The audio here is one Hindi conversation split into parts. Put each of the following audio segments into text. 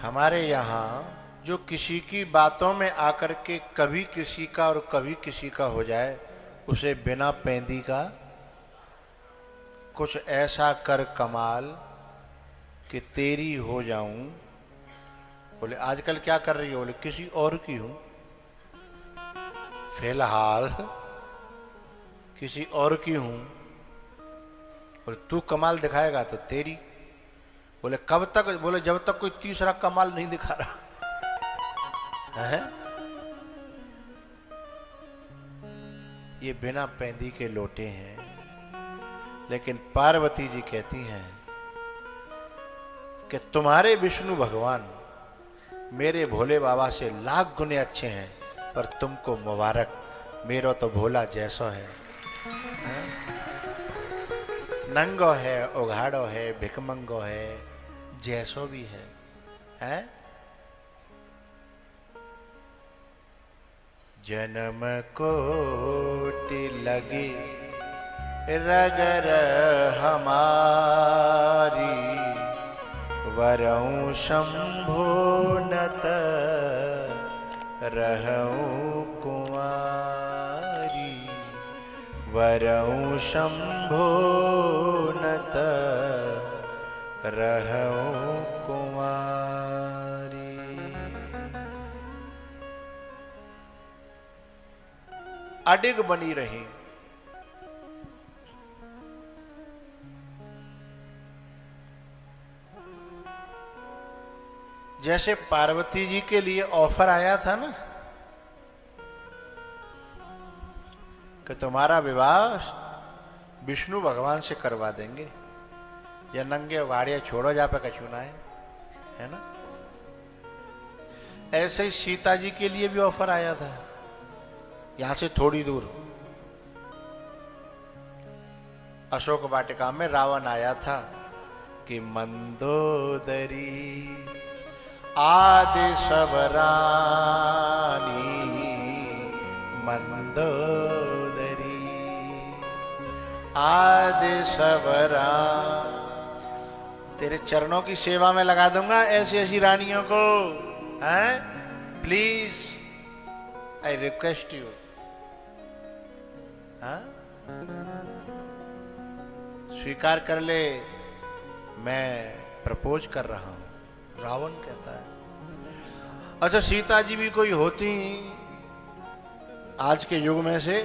हमारे यहाँ जो किसी की बातों में आकर के कभी किसी का और कभी किसी का हो जाए, उसे बिना पैंदी का कुछ ऐसा कर कमाल कि तेरी हो जाऊं। बोले आजकल क्या कर रही हो? बोले किसी और की हूं, फिलहाल किसी और की हूं। बोले तू कमाल दिखाएगा तो तेरी। बोले कब तक? बोले जब तक कोई तीसरा कमाल नहीं दिखा रहा है। ये बिना पैंदी के लोटे हैं। लेकिन पार्वती जी कहती हैं कि तुम्हारे विष्णु भगवान मेरे भोले बाबा से लाख गुने अच्छे हैं, पर तुमको मुबारक, मेरो तो भोला जैसो है। नंगो है, उघाड़ो है, भिकमंगो है, जैसो भी है, हैं? जन्म कोटि लगी रगर हमारी, वरऊं शंभो नत रहऊं कुंवारी, वरऊं शंभो नत रहऊं कुंवारी। अडिग बनी रही। जैसे पार्वती जी के लिए ऑफर आया था ना कि तुम्हारा विवाह विष्णु भगवान से करवा देंगे, या नंगे उगाड़िया छोड़ो जा पे कछू ना है ना। ऐसे ही सीता जी के लिए भी ऑफर आया था, यहां से थोड़ी दूर अशोक वाटिका में रावण आया था कि मंदोदरी आदि सबरानी, मंदोदरी आदि सबरा, तेरे चरणों की सेवा में लगा दूंगा ऐसी ऐसी रानियों को, हैं? Please I request you. स्वीकार कर ले, मैं प्रपोज कर रहा हूं, रावण कहता है। अच्छा सीता जी भी कोई होती आज के युग में से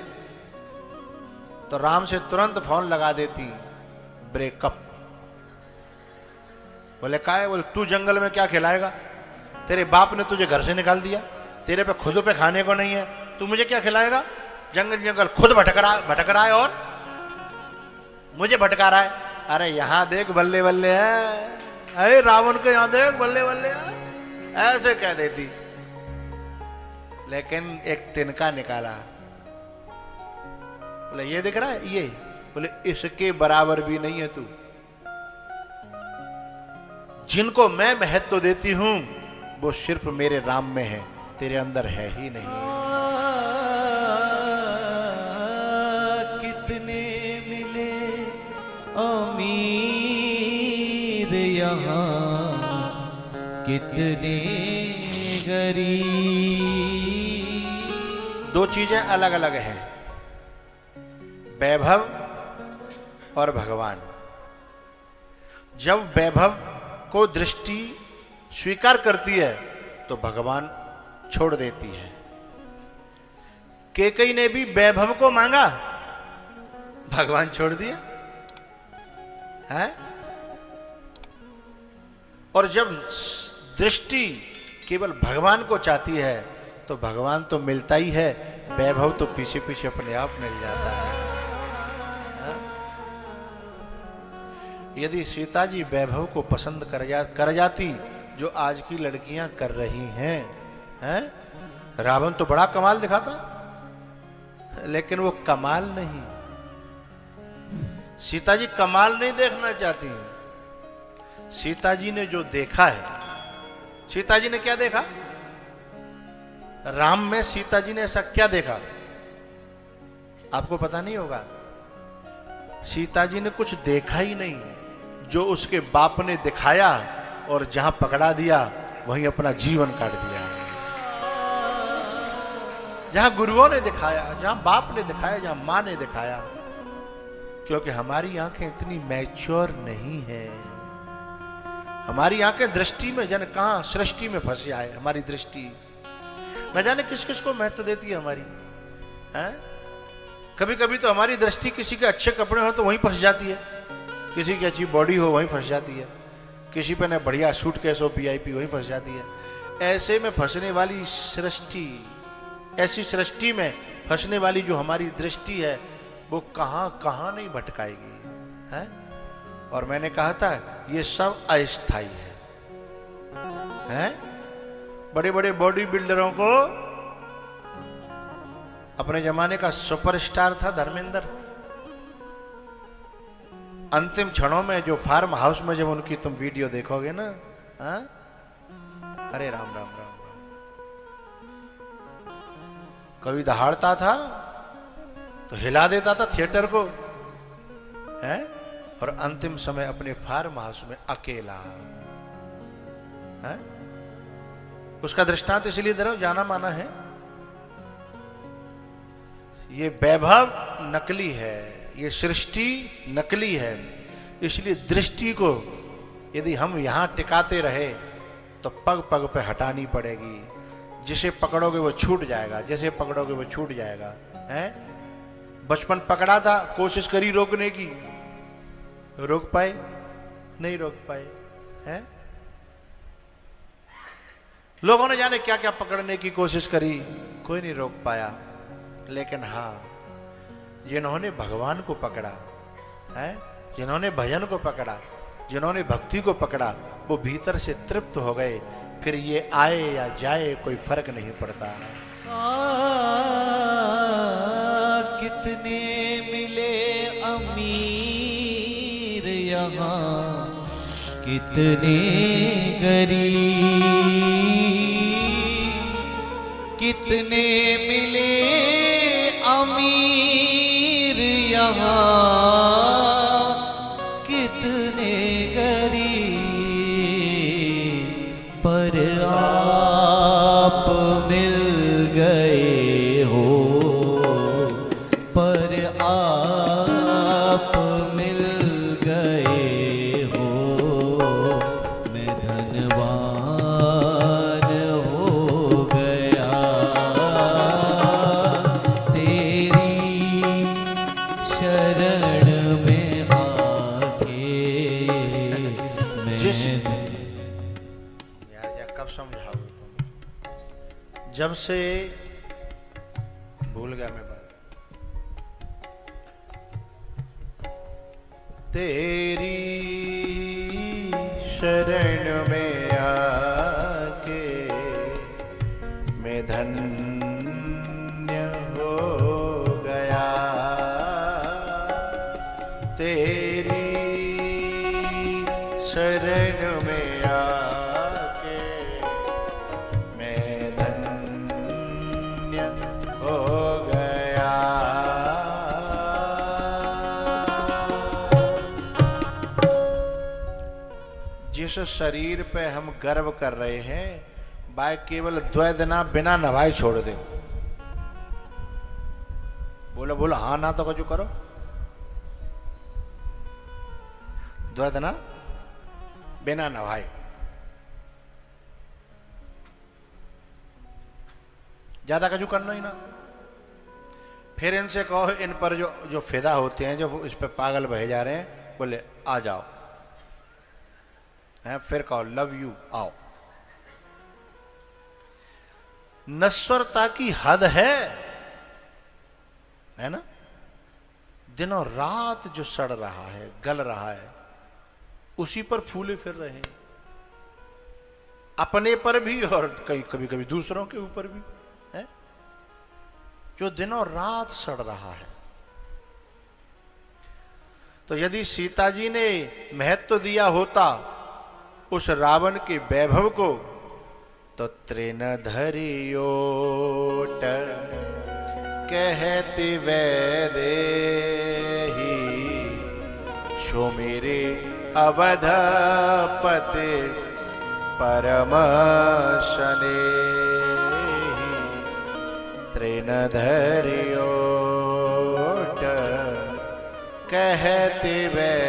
तो राम से तुरंत फोन लगा देती, ब्रेकअप। बोले का है? बोले तू जंगल में क्या खिलाएगा? तेरे बाप ने तुझे घर से निकाल दिया, तेरे पे खुद पे खाने को नहीं है, तू मुझे क्या खिलाएगा? जंगल जंगल खुद भटक रहा है और मुझे भटका रहा है। अरे यहां देख बल्ले बल्ले है, अरे रावण को यहां देख बल्ले बल्ले है, ऐसे कह देती। लेकिन एक तिनका निकाला, बोले ये दिख रहा है, ये बोले इसके बराबर भी नहीं है तू। जिनको मैं महत्व देती हूं वो सिर्फ मेरे राम में है, तेरे अंदर है ही नहीं। कितने मिले अमीर यहाँ, कितने गरीब। दो चीजें अलग अलग हैं, वैभव और भगवान। जब वैभव को दृष्टि स्वीकार करती है तो भगवान छोड़ देती है। कैकेयी ने भी वैभव को मांगा, भगवान छोड़ दिया है। और जब दृष्टि केवल भगवान को चाहती है तो भगवान तो मिलता ही है, वैभव तो पीछे पीछे अपने आप मिल जाता है। यदि सीता जी वैभव को पसंद कर जाती जो आज की लड़कियां कर रही हैं, रावण तो बड़ा कमाल दिखाता, लेकिन वो कमाल नहीं। सीता जी कमाल नहीं देखना चाहती। सीता जी ने जो देखा है, सीता जी ने क्या देखा? राम में सीता जी ने ऐसा क्या देखा? आपको पता नहीं होगा। सीता जी ने कुछ देखा ही नहीं, जो उसके बाप ने दिखाया और जहां पकड़ा दिया वहीं अपना जीवन काट दिया। जहां गुरुओं ने दिखाया, जहां बाप ने दिखाया, जहां मां ने दिखाया, क्योंकि हमारी आंखें इतनी मैच्योर नहीं है। हमारी आंखें दृष्टि में जन कहां सृष्टि में फंसे आए। हमारी दृष्टि न जाने किस किस को महत्व देती है हमारी है? कभी कभी तो हमारी दृष्टि किसी के अच्छे कपड़े हो तो वहीं फंस जाती है, किसी की अच्छी बॉडी हो वहीं फंस जाती है, किसी पे न बढ़िया सूटकेस हो वीआईपी वहीं फंस जाती है। ऐसे में फंसने वाली सृष्टि, ऐसी सृष्टि में फंसने वाली जो हमारी दृष्टि है वो कहां कहां नहीं भटकाएगी है? और मैंने कहा था ये सब अस्थाई है? बड़े बड़े बॉडी बिल्डरों को, अपने जमाने का सुपरस्टार था धर्मेंद्र, अंतिम क्षणों में जो फार्म हाउस में जब उनकी तुम वीडियो देखोगे ना, हा? अरे राम राम राम राम, कभी दहाड़ता था तो हिला देता था थिएटर को है? और अंतिम समय अपने फार्म हाउस में अकेला है? उसका दृष्टांत इसलिए दे रहा हूं, जाना माना है। ये वैभव नकली है, ये सृष्टि नकली है, इसलिए दृष्टि को यदि हम यहां टिकाते रहे तो पग पग पे हटानी पड़ेगी। जिसे पकड़ोगे वो छूट जाएगा, जैसे पकड़ोगे वो छूट जाएगा है? बचपन पकड़ा था, कोशिश करी रोकने की, रोक पाए? नहीं रोक पाए हैं? लोगों ने जाने क्या क्या पकड़ने की कोशिश करी, कोई नहीं रोक पाया। लेकिन हाँ, जिन्होंने भगवान को पकड़ा है, जिन्होंने भजन को पकड़ा, जिन्होंने भक्ति को पकड़ा, वो भीतर से तृप्त हो गए। फिर ये आए या जाए कोई फर्क नहीं पड़ता। कितने मिले अमीर यहाँ, कितने गरीब, कितने मिले अमीर यहाँ, कितने गरीब, पर आप मिल गए हो, पर आप मिल गए हो, मैं धनवान हो गया, तेरी शरण में आके मैं। यार कब समझाओगे तुम? जब से भूल गया मैं बात। तेरी शरण में आके मैं धन्य हो गया, तेरी शरण में आके मैं धन्य हो गया। जिस शरीर पे हम गर्व कर रहे हैं, बाय केवल द्वैदना बिना नभाए छोड़ दे। बोलो बोलो हाँ ना तो कुछ करो। द्वैदना बिना नभाए, ज्यादा कजू करना ही ना। फिर इनसे कहो, इन पर जो फिदा होते हैं, जो इस पे पागल बहे जा रहे हैं, बोले आ जाओ हैं? फिर कहो लव यू, आओ। नश्वरता की हद है ना? दिनों रात जो सड़ रहा है, गल रहा है, उसी पर फूले फिर रहे हैं, अपने पर भी और कभी कभी दूसरों के ऊपर भी है, जो दिनों रात सड़ रहा है। तो यदि सीता जी ने महत्व दिया होता उस रावण के वैभव को, तो तृण धरियोट कहती वैदेही, सो मेरे अवधपते परम शनेहि तृणधर्योट कहति वैदेही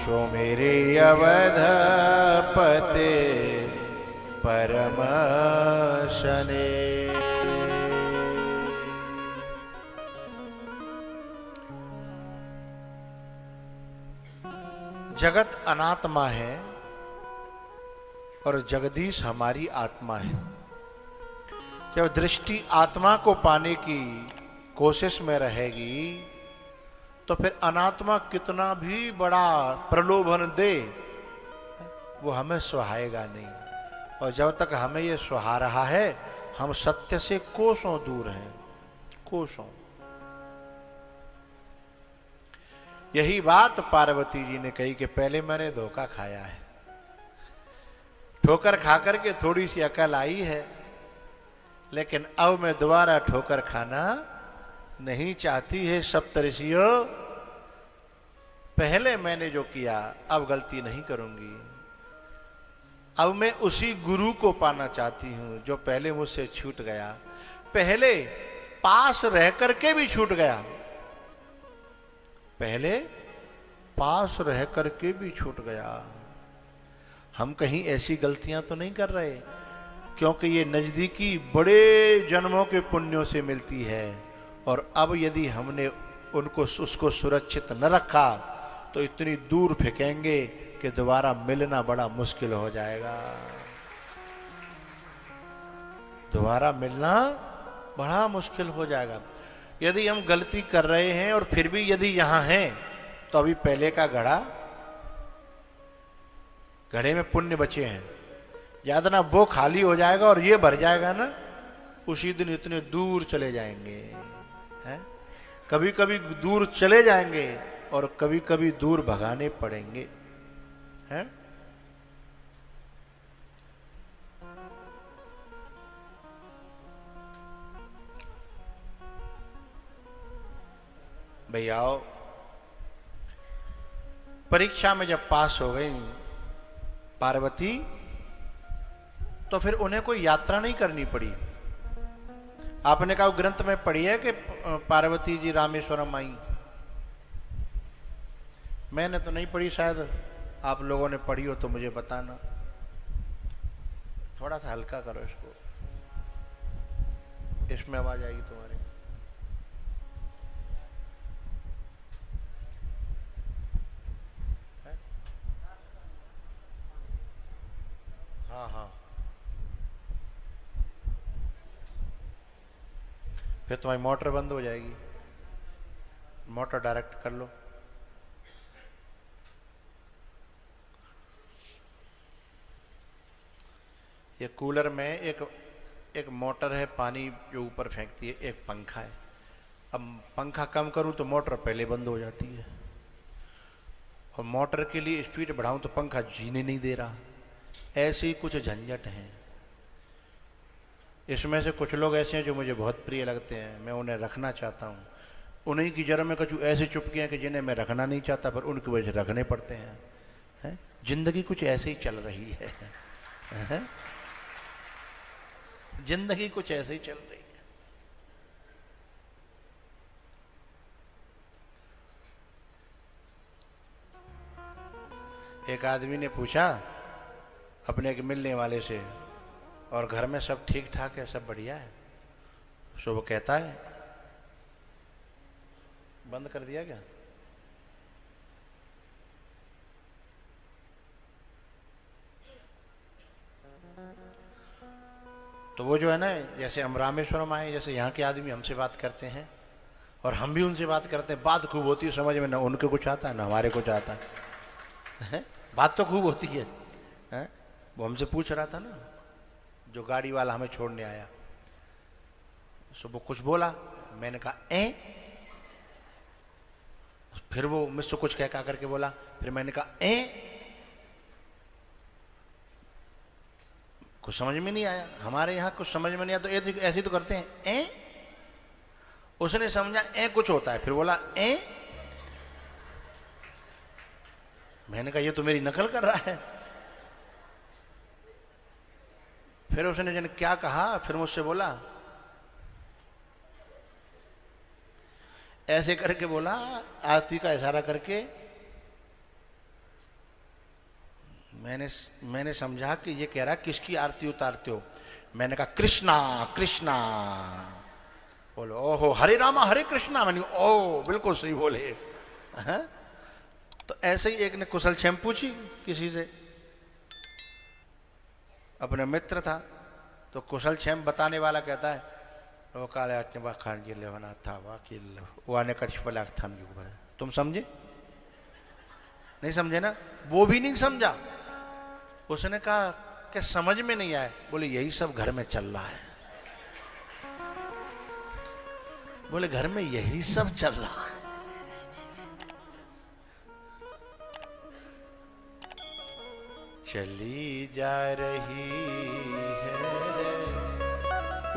सुमिरि अवधपते परम शने। जगत अनात्मा है और जगदीश हमारी आत्मा है। जब दृष्टि आत्मा को पाने की कोशिश में रहेगी तो फिर अनात्मा कितना भी बड़ा प्रलोभन दे वो हमें सुहाएगा नहीं। और जब तक हमें ये सुहा रहा है हम सत्य से कोसों दूर हैं, कोसों। यही बात पार्वती जी ने कही कि पहले मैंने धोखा खाया है, ठोकर खा करके थोड़ी सी अकल आई है, लेकिन अब मैं दोबारा ठोकर खाना नहीं चाहती है सप्तऋषियों। पहले मैंने जो किया अब गलती नहीं करूंगी। अब मैं उसी गुरु को पाना चाहती हूं जो पहले मुझसे छूट गया, पहले पास रह करके भी छूट गया, पहले पास रह करके भी छूट गया। हम कहीं ऐसी गलतियां तो नहीं कर रहे, क्योंकि ये नजदीकी बड़े जन्मों के पुण्यों से मिलती है। और अब यदि हमने उसको सुरक्षित न रखा तो इतनी दूर फेंकेंगे कि दोबारा मिलना बड़ा मुश्किल हो जाएगा। दोबारा मिलना बड़ा मुश्किल हो जाएगा। यदि हम गलती कर रहे हैं और फिर भी यदि यहां हैं तो अभी पहले का घड़े में पुण्य बचे हैं, याद ना, वो खाली हो जाएगा और ये भर जाएगा ना, उसी दिन इतने दूर चले जाएंगे हैं? कभी कभी दूर चले जाएंगे और कभी कभी दूर भगाने पड़ेंगे हैं? भैया परीक्षा में जब पास हो गई पार्वती तो फिर उन्हें कोई यात्रा नहीं करनी पड़ी। आपने कहा ग्रंथ में पढ़ी है कि पार्वती जी रामेश्वरम आई। मैंने तो नहीं पढ़ी, शायद आप लोगों ने पढ़ी हो तो मुझे बताना। थोड़ा सा हल्का करो इसको, इसमें आवाज आएगी तुम्हारी। हाँ हाँ, फिर तुम्हारी मोटर बंद हो जाएगी, मोटर डायरेक्ट कर लो। ये कूलर में एक मोटर है, पानी जो ऊपर फेंकती है, एक पंखा है। अब पंखा कम करूं तो मोटर पहले बंद हो जाती है, और मोटर के लिए स्पीड बढ़ाऊं तो पंखा जीने नहीं दे रहा। ऐसे ही कुछ झंझट हैं। इसमें से कुछ लोग ऐसे हैं जो मुझे बहुत प्रिय लगते हैं, मैं उन्हें रखना चाहता हूँ। उन्हीं की जड़ में कुछ ऐसी चुपके हैं कि जिन्हें मैं रखना नहीं चाहता, पर उनकी वजह से रखने पड़ते हैं, हैं? जिंदगी कुछ ऐसे ही चल रही है, हैं? जिंदगी कुछ ऐसे ही चल रही है। एक आदमी ने पूछा अपने एक मिलने वाले से, और घर में सब ठीक ठाक है, सब बढ़िया है? सो वो कहता है, बंद कर दिया क्या? तो वो जो है ना, जैसे हम रामेश्वरम आए, जैसे यहाँ के आदमी हमसे बात करते हैं और हम भी उनसे बात करते हैं, बात खूब होती है, समझ में ना उनको कुछ आता है ना हमारे कुछ आता है। बात तो खूब होती है। वो हमसे पूछ रहा था ना, जो गाड़ी वाला हमें छोड़ने आया, सो वो कुछ बोला, मैंने कहा फिर वो मुझसे कुछ कह करके बोला, फिर मैंने कहा कुछ समझ में नहीं आया। हमारे यहाँ कुछ समझ में नहीं आया तो ऐसे ही तो करते हैं, उसने समझा कुछ होता है, फिर बोला मैंने कहा ये तो मेरी नकल कर रहा है। फिर उसने जन क्या कहा, फिर मुझसे बोला, ऐसे करके बोला, आरती का इशारा करके। मैंने समझा कि ये कह रहा किसकी आरती उतारते हो। मैंने कहा कृष्णा कृष्णा। बोलो ओहो हरे रामा हरे कृष्णा। मैंने ओ बिल्कुल सही बोले। हाँ? तो ऐसे ही एक ने कुशल क्षेम पूछी किसी से, अपने मित्र था, तो कुशल क्षेम बताने वाला कहता है वो काले खान जी लेवना था वाकिल वाने कटपलाक था। तुम समझे? नहीं समझे ना? वो भी नहीं समझा। उसने कहा क्या समझ में नहीं आया? बोले यही सब घर में चल रहा है। बोले घर में यही सब चल रहा है। चली जा रही है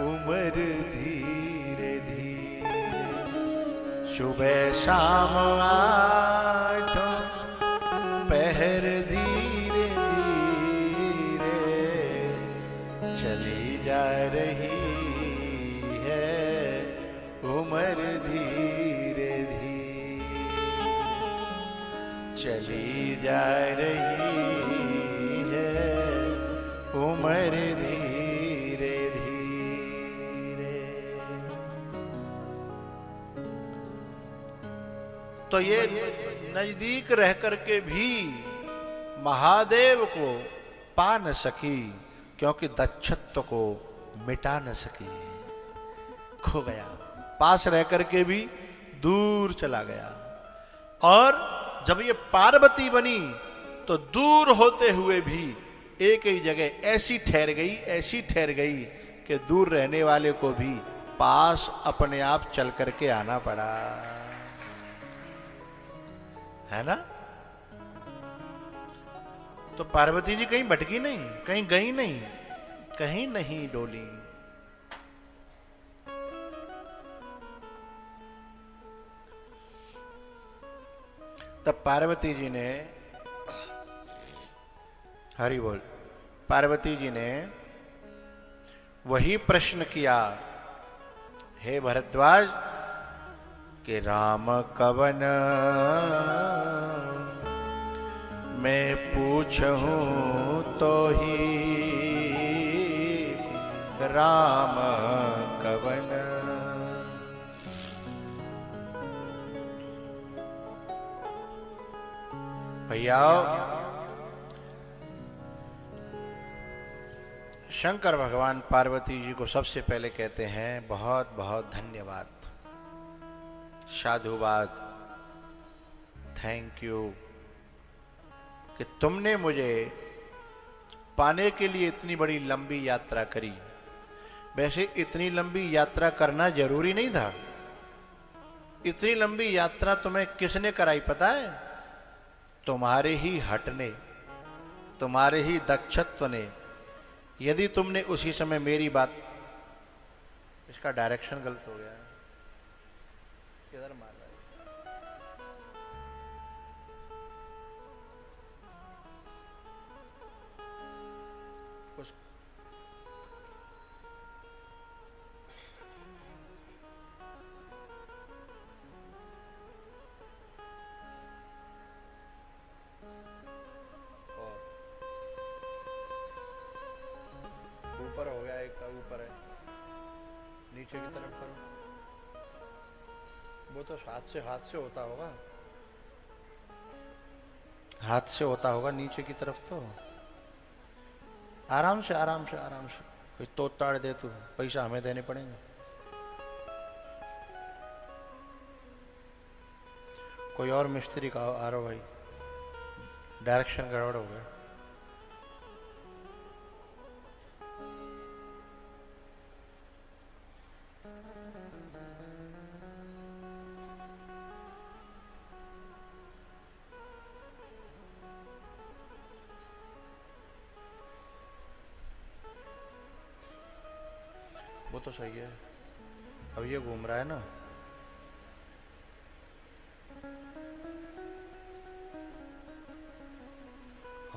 उम्र धीरे धीरे, सुबह शाम आठों पहर धीरे धीरे, चली जा रही है उम्र धीरे धीरे, चली जा रही है उम्र धीरे धीरे। तो ये नजदीक रह करके भी महादेव को पा न सकी, क्योंकि दक्षत्व को मिटा न सकी। खो गया, पास रह करके भी दूर चला गया। और जब ये पार्वती बनी तो दूर होते हुए भी एक ही जगह ऐसी ठहर गई, ऐसी ठहर गई कि दूर रहने वाले को भी पास अपने आप चल करके आना पड़ा, है ना? तो पार्वती जी कहीं भटकी नहीं, कहीं गई नहीं, कहीं नहीं डोली। तब पार्वती जी ने, हरि बोल, पार्वती जी ने वही प्रश्न किया, हे भरद्वाज, कि राम कवन मैं पूछूं तो ही राम कवन। भैया शंकर भगवान पार्वती जी को सबसे पहले कहते हैं बहुत बहुत धन्यवाद, साधुवाद, थैंक यू कि तुमने मुझे पाने के लिए इतनी बड़ी लंबी यात्रा करी। वैसे इतनी लंबी यात्रा करना जरूरी नहीं था। इतनी लंबी यात्रा तुम्हें किसने कराई पता है? तुम्हारे ही हट ने, तुम्हारे ही दक्षत्व ने। यदि तुमने उसी समय मेरी बात, इसका डायरेक्शन गलत हो गया है, किधर मार रहा है? कुछ ऊपर हो गया, एक का ऊपर है, नीचे की तरफ करो। वो तो हाथ से होता होगा, हाथ से होता होगा नीचे की तरफ। तो आराम से आराम से आराम से, कोई तोड़ ताड़ दे तो पैसा हमें देने पड़ेंगे। कोई और मिस्त्री का आ रहा भाई, डायरेक्शन गड़बड़ हो गया। वो तो सही है, अब ये घूम रहा है ना।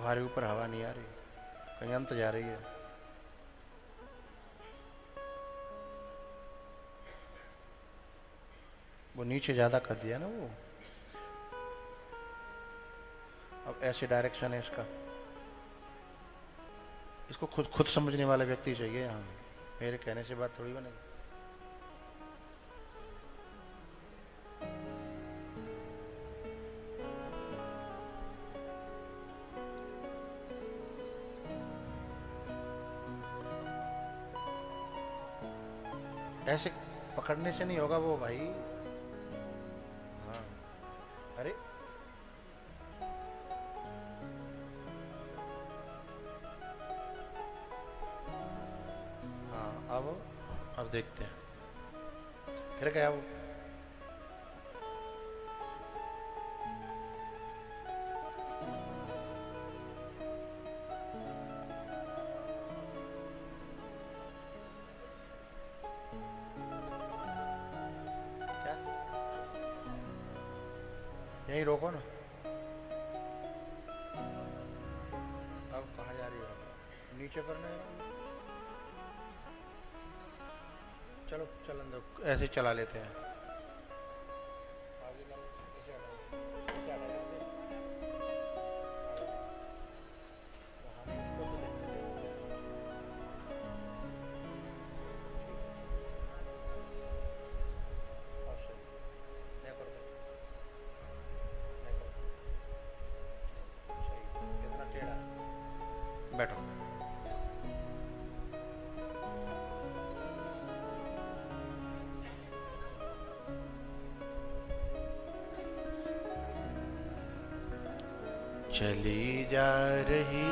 हमारे ऊपर हवा नहीं आ रही, कहीं अंत जा रही है। वो नीचे ज्यादा कर दिया ना वो। अब ऐसे डायरेक्शन है इसका, इसको खुद खुद समझने वाला व्यक्ति चाहिए यहाँ, मेरे कहने से बात थोड़ी बनेगी। ऐसे पकड़ने से नहीं होगा वो भाई। हाँ, अरे हाँ, अब देखते हैं फिर क्या वो। यहीं रोको ना। अब कहाँ जा रही है? नीचे करना है। चलो चलन दो, ऐसे चला लेते हैं। बैठो। चली जा रही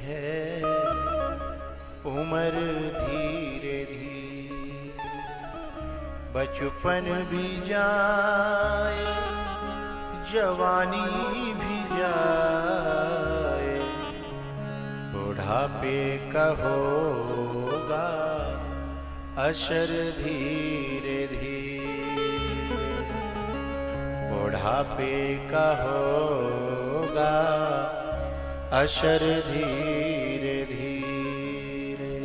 है उम्र धीरे धीरे, बचपन भी जाए जवानी भी जाए, बुढ़ापे का होगा असर धीरे धीरे, बुढ़ापे का होगा असर धीरे धीरे,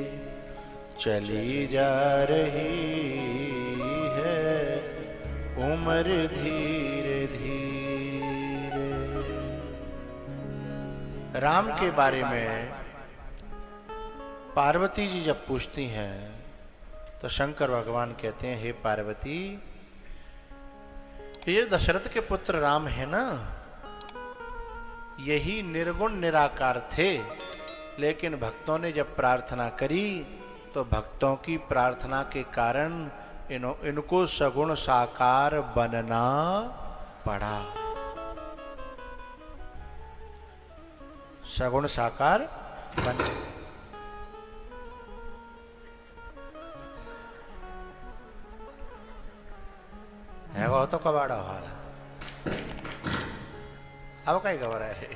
चली जा रही है उम्र धीरे धीरे। राम के बारे में पार्वती जी जब पूछती हैं तो शंकर भगवान कहते हैं, हे पार्वती, ये दशरथ के पुत्र राम है ना, यही निर्गुण निराकार थे, लेकिन भक्तों ने जब प्रार्थना करी तो भक्तों की प्रार्थना के कारण इनको सगुण साकार बनना पड़ा। सगुण साकार बन है वो तो कबाड़ा हाल। अब कहीं घबरा रे,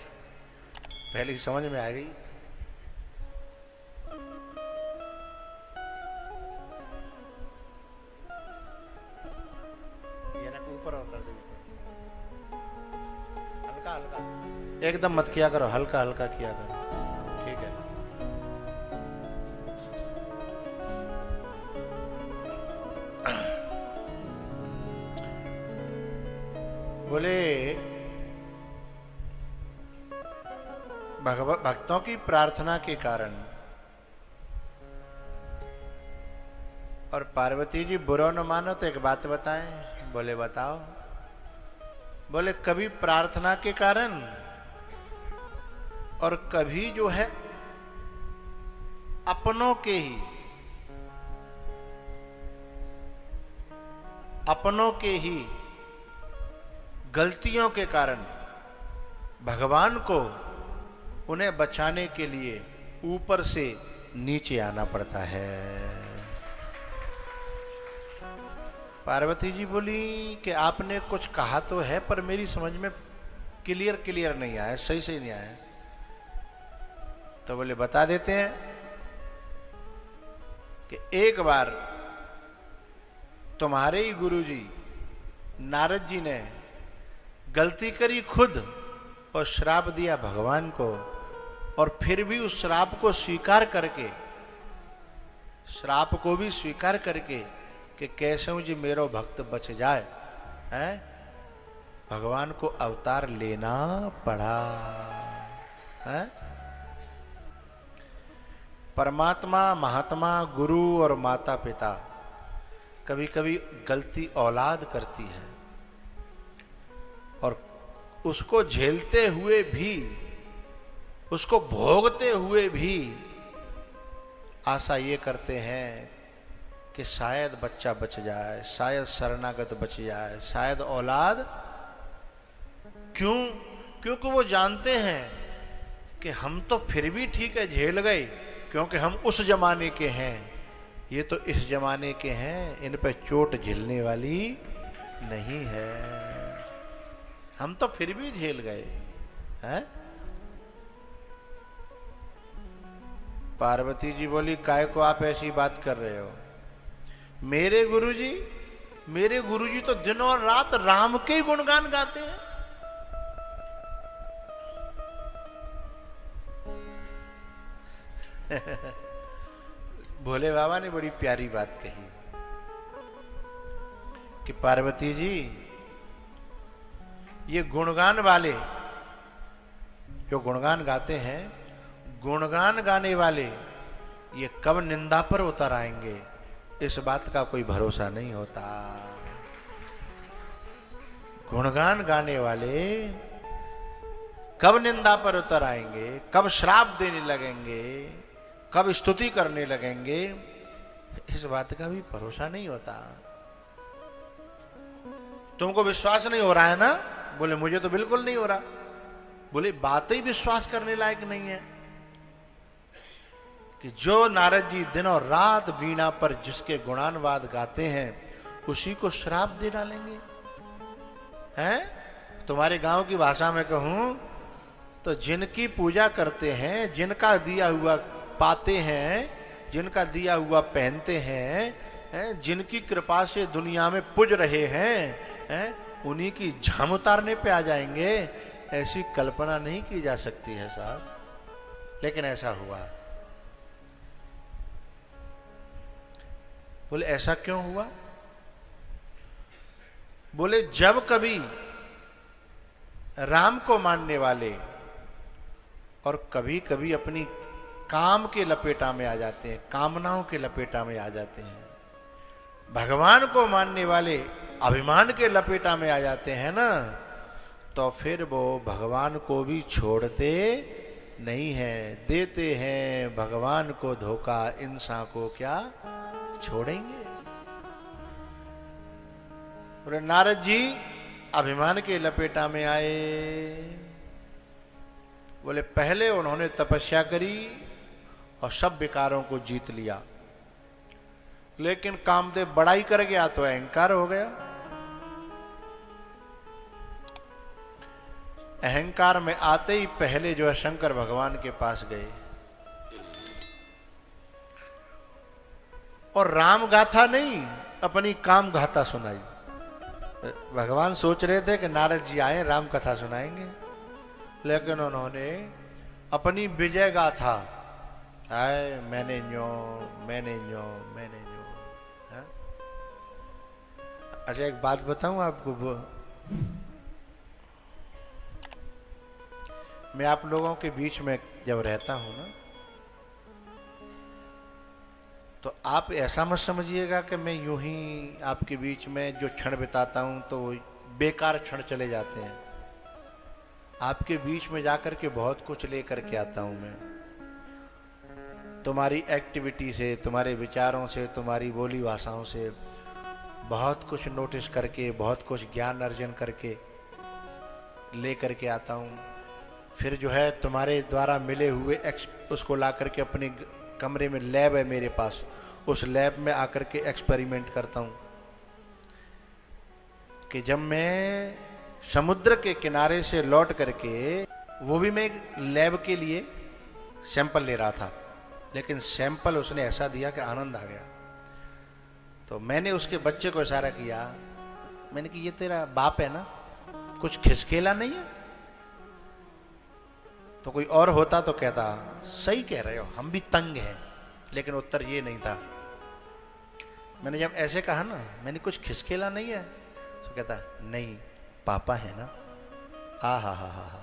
पहले समझ में आ गई। ये ना ऊपर और कर दे, हल्का हल्का, एकदम मत किया करो, हल्का हल्का किया करो, ठीक है। बोले भक्तों की प्रार्थना के कारण, और पार्वती जी बुरा न मानो तो एक बात बताएं। बोले बताओ। बोले कभी प्रार्थना के कारण और कभी जो है अपनों के ही, अपनों के ही गलतियों के कारण भगवान को उन्हें बचाने के लिए ऊपर से नीचे आना पड़ता है। पार्वती जी बोली कि आपने कुछ कहा तो है, पर मेरी समझ में क्लियर नहीं आया, सही नहीं आया। तो बोले बता देते हैं कि एक बार तुम्हारे ही गुरुजी नारद जी ने गलती करी खुद, और श्राप दिया भगवान को, और फिर भी उस श्राप को स्वीकार करके, श्राप को भी स्वीकार करके कि कैसे जी मेरो भक्त बच जाए, है भगवान को अवतार लेना पड़ा है। परमात्मा, महात्मा, गुरु और माता पिता कभी कभी गलती औलाद करती है, और उसको झेलते हुए भी, उसको भोगते हुए भी आशा ये करते हैं कि शायद बच्चा बच जाए, शायद शरणागत बच जाए, शायद औलाद। क्यों? क्योंकि वो जानते हैं कि हम तो फिर भी ठीक है, झेल गए, क्योंकि हम उस जमाने के हैं, ये तो इस जमाने के हैं, इन पे चोट झेलने वाली नहीं है, हम तो फिर भी झेल गए हैं। पार्वती जी बोली, काय को आप ऐसी बात कर रहे हो? मेरे गुरुजी तो दिन और रात राम के ही गुणगान गाते हैं। भोले बाबा ने बड़ी प्यारी बात कही कि पार्वती जी, ये गुणगान वाले जो गुणगान गाते हैं, गुणगान गाने वाले ये कब निंदा पर उतर आएंगे, इस बात का कोई भरोसा नहीं होता। गुणगान गाने वाले कब निंदा पर उतर आएंगे, कब श्राप देने लगेंगे, कब स्तुति करने लगेंगे, इस बात का भी भरोसा नहीं होता। तुमको विश्वास नहीं हो रहा है ना? बोले मुझे तो बिल्कुल नहीं हो रहा। बोले बात ही विश्वास करने लायक नहीं है कि जो नारद जी दिन और रात वीणा पर जिसके गुणानवाद गाते हैं, उसी को श्राप दे डालेंगे, हैं? तुम्हारे गांव की भाषा में कहूं तो जिनकी पूजा करते हैं, जिनका दिया हुआ पाते हैं, जिनका दिया हुआ पहनते हैं, जिनकी कृपा से दुनिया में पूज रहे हैं, उन्हीं की झाम उतारने पे आ जाएंगे, ऐसी कल्पना नहीं की जा सकती है साहब। लेकिन ऐसा हुआ। बोले ऐसा क्यों हुआ? बोले जब कभी राम को मानने वाले और कभी कभी अपनी काम के लपेटा में आ जाते हैं, कामनाओं के लपेटा में आ जाते हैं, भगवान को मानने वाले अभिमान के लपेटा में आ जाते हैं ना, तो फिर वो भगवान को भी छोड़ते नहीं हैं, देते हैं भगवान को धोखा, इंसान को क्या छोड़ेंगे। बोले नारद जी अभिमान के लपेटा में आए। बोले पहले उन्होंने तपस्या करी और सब विकारों को जीत लिया, लेकिन कामदेव बड़ाई कर गया तो अहंकार हो गया। अहंकार में आते ही पहले जो है शंकर भगवान के पास गए और राम गाथा नहीं, अपनी काम गाथा सुनाई। भगवान सोच रहे थे कि नारद जी आए राम कथा सुनाएंगे, लेकिन उन्होंने अपनी विजय गाथा, आए मैंने न्यो मैंने न्यो मैंने न्यो। अच्छा एक बात बताऊं आपको, मैं आप लोगों के बीच में जब रहता हूं ना, तो आप ऐसा मत समझिएगा कि मैं यूं ही आपके बीच में जो क्षण बिताता हूं तो बेकार क्षण चले जाते हैं। आपके बीच में जाकर के बहुत कुछ लेकर के आता हूं मैं, तुम्हारी एक्टिविटी से, तुम्हारे विचारों से, तुम्हारी बोली भाषाओं से बहुत कुछ नोटिस करके, बहुत कुछ ज्ञान अर्जन करके ले करके आता हूं। फिर जो है तुम्हारे द्वारा मिले हुए उसको ला करके अपने कमरे में, लैब है मेरे पास, उस लैब में आकर के एक्सपेरिमेंट करता हूं कि जब मैं समुद्र के किनारे से लौट करके, वो भी मैं लैब के लिए सैंपल ले रहा था, लेकिन सैंपल उसने ऐसा दिया कि आनंद आ गया। तो मैंने उसके बच्चे को इशारा किया, मैंने कि ये तेरा बाप है ना, कुछ खिसकेला नहीं है? तो कोई और होता तो कहता सही कह रहे हो, हम भी तंग हैं, लेकिन उत्तर ये नहीं था। मैंने जब ऐसे कहा ना, मैंने कुछ खिसकेला नहीं है, तो कहता नहीं पापा है ना। आ हा हा हा।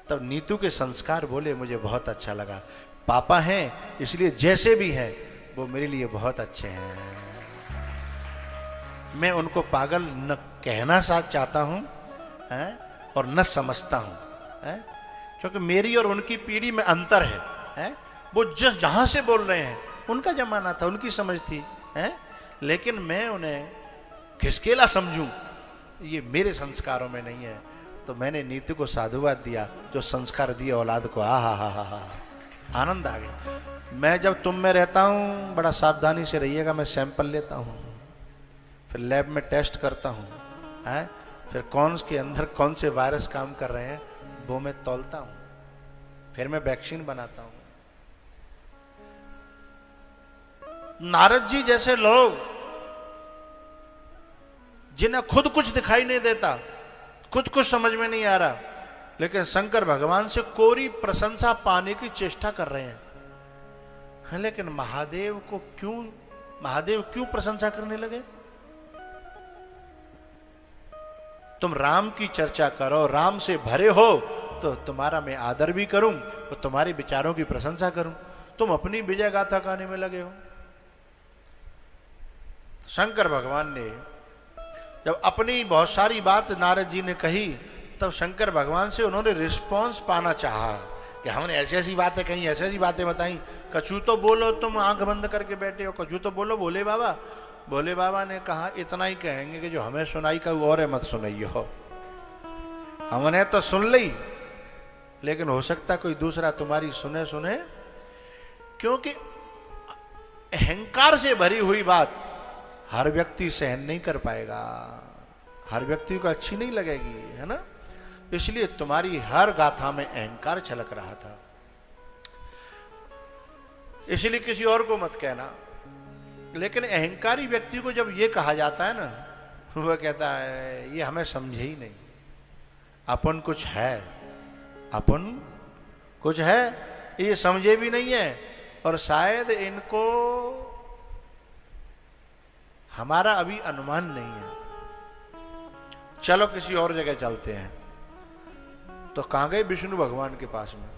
तब नीतू के संस्कार बोले, मुझे बहुत अच्छा लगा। पापा हैं इसलिए जैसे भी हैं वो मेरे लिए बहुत अच्छे हैं। मैं उनको पागल न कहना सा चाहता हूं और न समझता हूं, क्योंकि मेरी और उनकी पीढ़ी में अंतर है। वो जिस जहां से बोल रहे हैं उनका जमाना था, उनकी समझ थी, लेकिन मैं उन्हें खिसकेला समझूं, ये मेरे संस्कारों में नहीं है। तो मैंने नीतू को साधुवाद दिया, जो संस्कार दिए औलाद को। आ हा हा हा हा, आनंद आ गया। मैं जब तुम में रहता हूं, बड़ा सावधानी से रहिएगा, मैं सैंपल लेता हूं, फिर लैब में टेस्ट करता हूं, फिर कौन के अंदर कौन से वायरस काम कर रहे हैं वो मैं तौलता हूं, फिर मैं वैक्सीन बनाता हूं। नारद जी जैसे लोग जिन्हें खुद कुछ दिखाई नहीं देता, खुद कुछ समझ में नहीं आ रहा, लेकिन शंकर भगवान से कोरी प्रशंसा पाने की चेष्टा कर रहे हैं। लेकिन महादेव क्यों प्रशंसा करने लगे? तुम राम की चर्चा करो, राम से भरे हो तो तुम्हारा मैं आदर भी करूं और तुम्हारे विचारों की प्रशंसा करूं। तुम अपनी विजय गाथा गाने में लगे हो। शंकर भगवान ने जब अपनी बहुत सारी बात नारद जी ने कही, तब शंकर भगवान से उन्होंने रिस्पॉन्स पाना चाहा कि हमने ऐसी ऐसी बातें कही, ऐसी ऐसी बातें बताई। कछु तो बोलो, तुम आंख बंद करके बैठे हो, कछु तो बोलो भोले बाबा। भोले बाबा ने कहा इतना ही कहेंगे कि जो हमें सुनाई का और है मत सुनाइयो। हमने तो सुन ली, लेकिन हो सकता कोई दूसरा तुम्हारी सुने, क्योंकि अहंकार से भरी हुई बात हर व्यक्ति सहन नहीं कर पाएगा, हर व्यक्ति को अच्छी नहीं लगेगी, है ना। इसलिए तुम्हारी हर गाथा में अहंकार छलक रहा था, इसलिए किसी और को मत कहना। लेकिन अहंकारी व्यक्ति को जब ये कहा जाता है ना, वह कहता है ये हमें समझे ही नहीं, अपन कुछ है, अपन कुछ है, ये समझे भी नहीं है, और शायद इनको हमारा अभी अनुमान नहीं है। चलो किसी और जगह चलते हैं। तो कहां गए? विष्णु भगवान के पास में।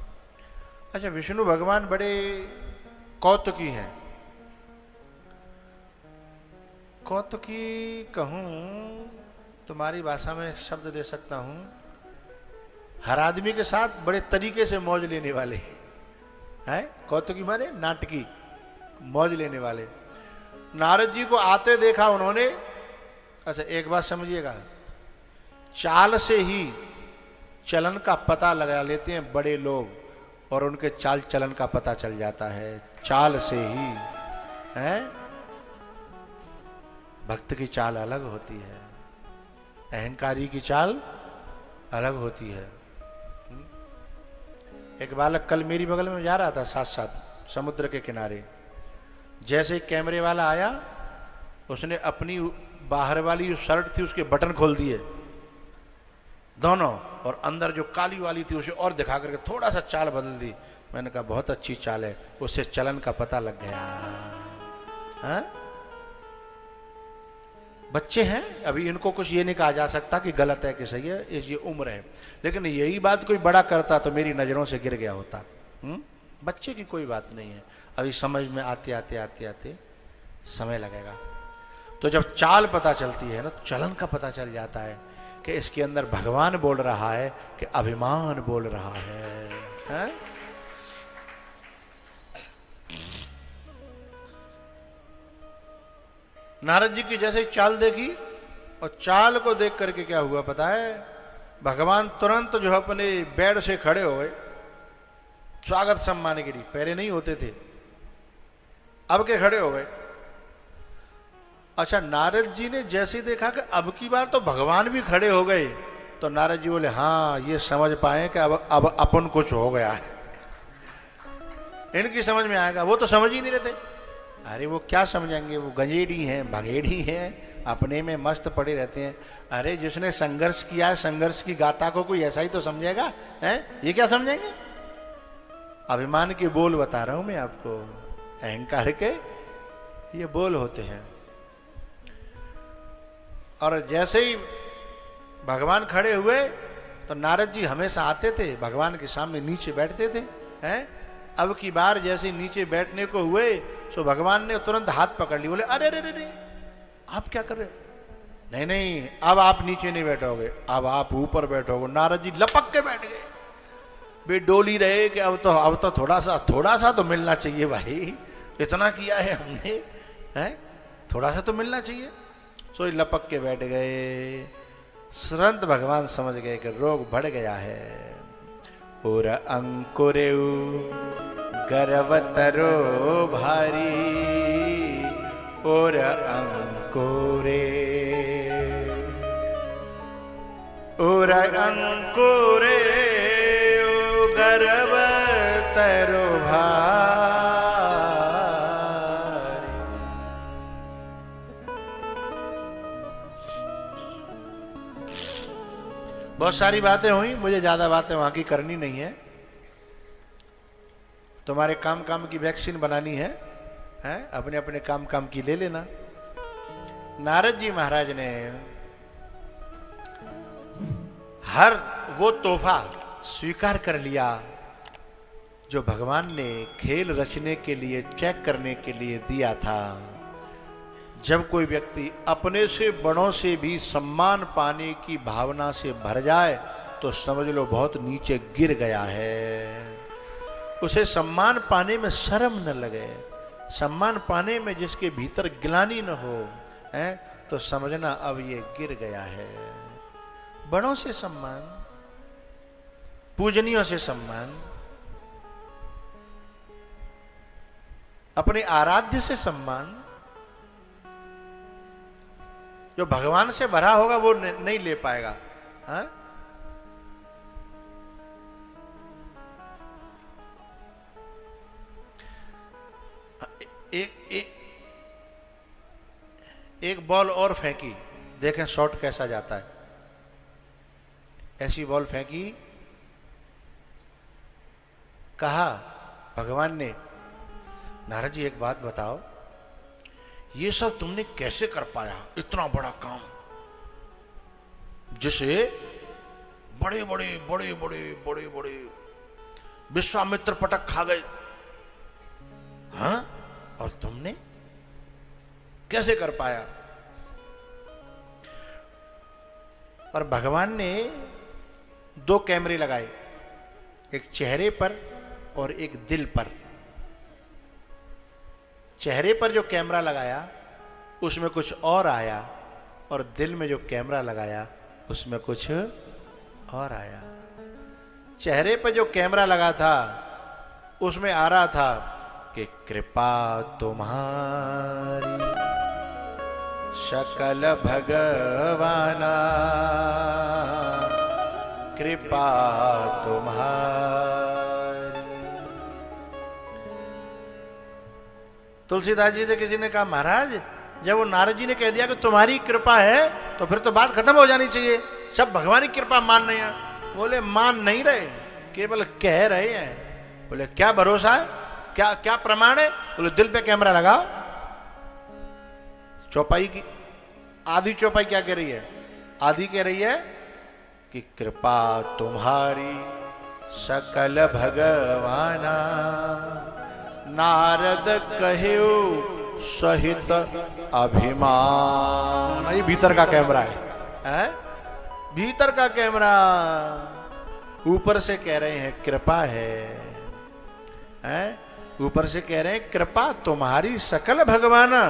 अच्छा, विष्णु भगवान बड़े कौतुकी हैं। कौतुकी कहूं, तुम्हारी भाषा में शब्द दे सकता हूं, हर आदमी के साथ बड़े तरीके से मौज लेने वाले हैं। कौतुकी माने नाटकी, मौज लेने वाले। नारद जी को आते देखा उन्होंने। अच्छा, एक बात समझिएगा, चाल से ही चलन का पता लगा लेते हैं बड़े लोग, और उनके चाल चलन का पता चल जाता है चाल से ही, है। भक्त की चाल अलग होती है, अहंकारी की चाल अलग होती है। एक बालक कल मेरी बगल में जा रहा था, साथ साथ समुद्र के किनारे। जैसे ही कैमरे वाला आया, उसने अपनी बाहर वाली जो शर्ट थी उसके बटन खोल दिए दोनों, और अंदर जो काली वाली थी उसे और दिखा करके थोड़ा सा चाल बदल दी। मैंने कहा बहुत अच्छी चाल है, उससे चलन का पता लग गया। हा? बच्चे हैं, अभी इनको कुछ ये नहीं कहा जा सकता कि गलत है कि सही है, ये उम्र है। लेकिन यही बात कोई बड़ा करता तो मेरी नजरों से गिर गया होता। बच्चे की कोई बात नहीं है, अभी समझ में आते आते समय लगेगा। तो जब चाल पता चलती है ना, चलन का पता चल जाता है कि इसके अंदर भगवान बोल रहा है कि अभिमान बोल रहा है? नारद जी की जैसे चाल देखी, और चाल को देख करके क्या हुआ पता है? भगवान तुरंत जो अपने बेड से खड़े हो गए स्वागत सम्मान के लिए। पहले नहीं होते थे, अब के खड़े हो गए। अच्छा, नारद जी ने जैसे देखा कि अब की बार तो भगवान भी खड़े हो गए, तो नारद जी बोले हाँ, ये समझ पाए कि अब अपन कुछ हो गया है, इनकी समझ में आएगा। वो तो समझ ही नहीं रहते। अरे वो क्या समझेंगे, वो गंजेड़ी हैं, भंगेड़ी हैं, अपने में मस्त पड़े रहते हैं। अरे जिसने संघर्ष किया, संघर्ष की गाथा को कोई ऐसा ही तो समझेगा, हैं? ये क्या समझेंगे? अभिमान के बोल बता रहा हूं मैं आपको, अहंकार के ये बोल होते हैं। और जैसे ही भगवान खड़े हुए तो नारद जी हमेशा आते थे, भगवान के सामने नीचे बैठते थे, हैं? अब की बार जैसे नीचे बैठने को हुए तो भगवान ने तुरंत हाथ पकड़ ली, बोले अरे अरे अरे आप क्या कर रहे हो? नहीं नहीं, अब आप नीचे नहीं बैठोगे, अब आप ऊपर बैठोगे। नारद जी लपक के बैठ गए, वे डोली रहे कि अब तो थोड़ा सा तो मिलना चाहिए भाई, इतना किया है हमने, हैं? थोड़ा सा तो मिलना चाहिए। सो लपक के बैठ गए। तुरंत भगवान समझ गए कि रोग बढ़ गया है। और अंकुरेउ गर्वतरो भारी, और अंकुरे, और अंकुरे गर्वतरो भारी। बहुत सारी बातें हुई, मुझे ज्यादा बातें वहां की करनी नहीं है। तुम्हारे काम काम की वैक्सीन बनानी है, हैं? अपने अपने काम काम की ले लेना। नारद जी महाराज ने हर वो तोहफा स्वीकार कर लिया जो भगवान ने खेल रचने के लिए, चेक करने के लिए दिया था। जब कोई व्यक्ति अपने से बड़ों से भी सम्मान पाने की भावना से भर जाए तो समझ लो बहुत नीचे गिर गया है। उसे सम्मान पाने में शर्म न लगे, सम्मान पाने में जिसके भीतर ग्लानि न हो, है तो समझना अब ये गिर गया है। बड़ों से सम्मान, पूजनियों से सम्मान, अपने आराध्य से सम्मान, जो भगवान से भरा होगा वो नहीं ले पाएगा। हाँ? एक बॉल और फेंकी, देखें शॉट कैसा जाता है। ऐसी बॉल फेंकी, कहा भगवान ने, नारद जी एक बात बताओ, ये सब तुमने कैसे कर पाया, इतना बड़ा काम जिसे बड़े बड़े बड़े बड़े बड़े बड़े विश्वामित्र पटक खा गए, हाँ? और तुमने कैसे कर पाया? और भगवान ने 2 कैमरे लगाए, एक चेहरे पर और एक दिल पर। चेहरे पर जो कैमरा लगाया उसमें कुछ और आया, और दिल में जो कैमरा लगाया उसमें कुछ और आया। चेहरे पर जो कैमरा लगा था उसमें आ रहा था कि कृपा तुम्हारी सकल भगवाना, कृपा तुम्हारी। तुलसीदास जी से किसी ने कहा, महाराज जब वो नारद जी ने कह दिया कि तुम्हारी कृपा है तो फिर तो बात खत्म हो जानी चाहिए, सब भगवान की कृपा मान रहे हैं। बोले मान नहीं रहे, केवल कह रहे हैं। बोले क्या भरोसा है, क्या क्या प्रमाण है? बोले दिल पे कैमरा लगाओ। चौपाई की आधी चौपाई क्या कह रही है? आधी कह रही है कि कृपा तुम्हारी सकल भगवाना, नारद कहो सहित अभिमान। ये भीतर का कैमरा है? भीतर का कैमरा। ऊपर से कह रहे हैं कृपा है? ऊपर से कह रहे हैं कृपा तुम्हारी सकल भगवाना,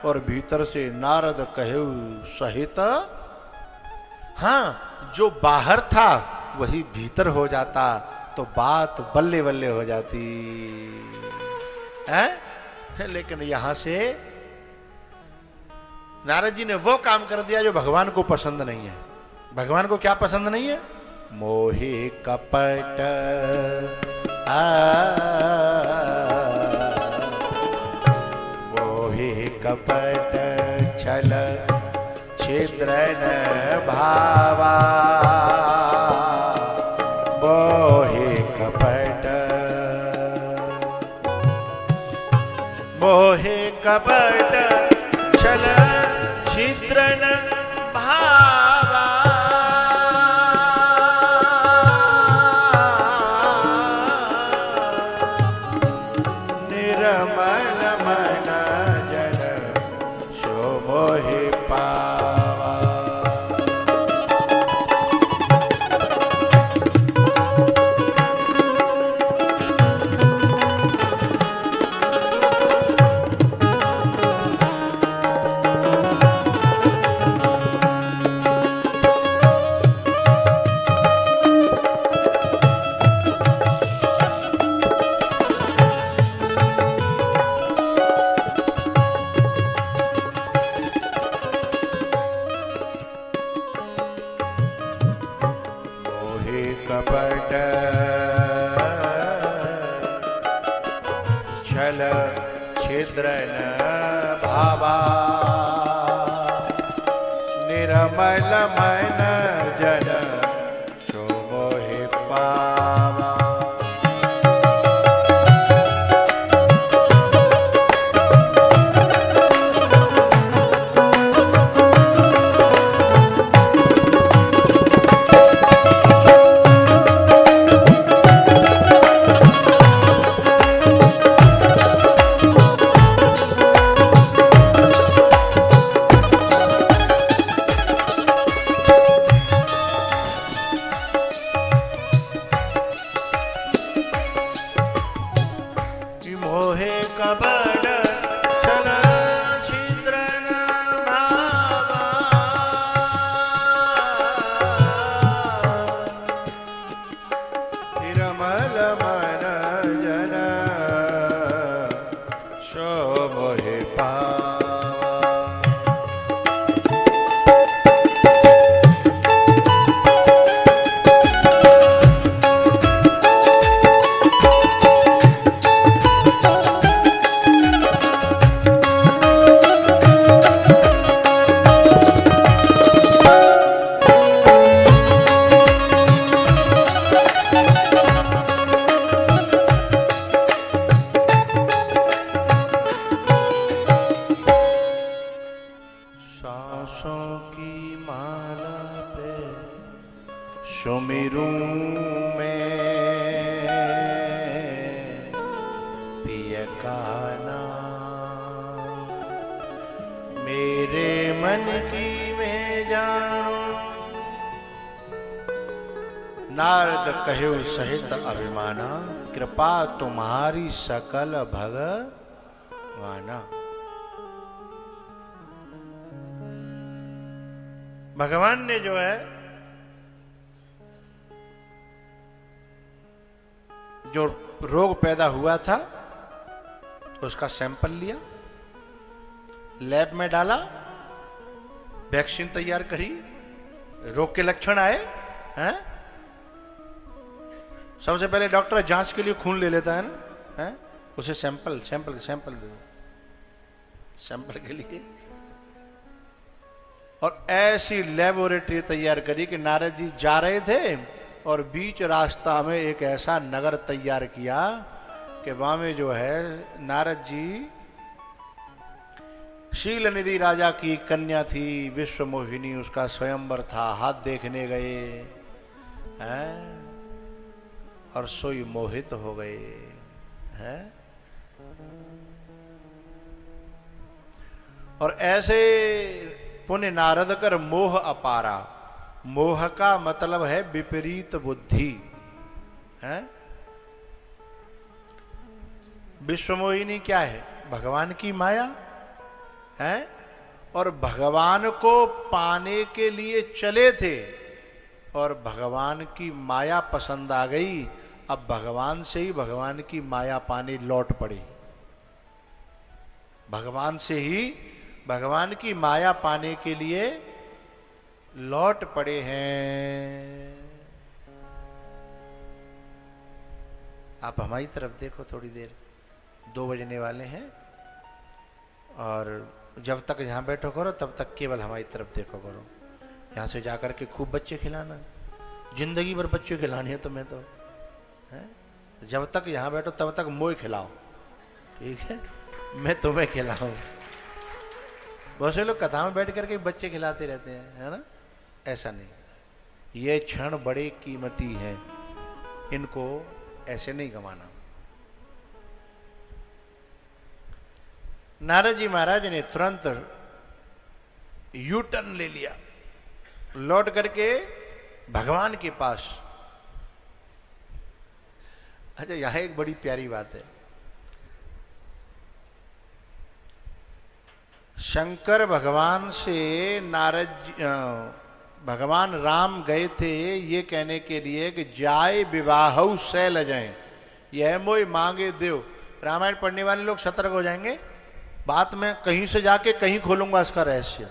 और भीतर से नारद कहो सहित। हाँ, जो बाहर था वही भीतर हो जाता तो बात बल्ले बल्ले हो जाती है। लेकिन यहां से नारद जी ने वो काम कर दिया जो भगवान को पसंद नहीं है। भगवान को क्या पसंद नहीं है? मोहे कपट मोहे कपट छल भावा मोहे कपट मोहे कपट छल छिद्र न भावा निर्मल मन जन सो मोहि पावा। कपट छल छिद्र न भावा निर्मल मन जन सो मोहि पावा। मोहे कपट छल छिद्र न भावा निर्मल मन जन सो मोहि पावा। सांसों की माला पे सुमिरूं मैं पिय का नाम मेरे मन की मैं जानूं। नारद कहो सहित अभिमाना कृपा तुम्हारी सकल भगवाना। भगवान ने जो है जो रोग पैदा हुआ था उसका सैंपल लिया, लैब में डाला, वैक्सीन तैयार करी, रोग के लक्षण आए हैं। सबसे पहले डॉक्टर जांच के लिए खून ले लेता है ना, हैं? उसे सैंपल दे दो सैंपल के लिए। और ऐसी लेबोरेटरी तैयार करी कि नारद जी जा रहे थे और बीच रास्ता में एक ऐसा नगर तैयार किया कि वहां में जो है नारद जी शील निधि राजा की कन्या थी विश्व मोहिनी, उसका स्वयंवर था, हाथ देखने गए हैं और सोई मोहित हो गए हैं। और ऐसे पुण्य नारद कर मोह अपारा। मोह का मतलब है विपरीत बुद्धि है। विश्वमोहिनी क्या है? भगवान की माया है। और भगवान को पाने के लिए चले थे और भगवान की माया पसंद आ गई। अब भगवान से ही भगवान की माया पाने लौट पड़ी। भगवान से ही भगवान की माया पाने के लिए लौट पड़े हैं। आप हमारी तरफ देखो थोड़ी देर, 2 बजने वाले हैं और जब तक यहां बैठो करो तब तक केवल हमारी तरफ देखो करो। यहां से जाकर के खूब बच्चे खिलाना, जिंदगी भर बच्चे खिलाने हैं तुम्हें तो, है? जब तक यहां बैठो तब तक मोए खिलाओ, ठीक है, मैं तुम्हें खिलाऊं। बहुत से लोग कथा में बैठ करके बच्चे खिलाते रहते हैं, है ना? ऐसा नहीं, ये क्षण बड़े कीमती हैं, इनको ऐसे नहीं गंवाना। नारद जी महाराज ने तुरंत यू टर्न ले लिया, लौट करके भगवान के पास। अच्छा, यहां एक बड़ी प्यारी बात है। शंकर भगवान से भगवान राम गए थे ये कहने के लिए कि जाय विवाहु शैल जाए, यह मोय मांगे देव। रामायण पढ़ने वाले लोग सतर्क हो जाएंगे, बात मैं कहीं से जाके कहीं खोलूंगा इसका रहस्य।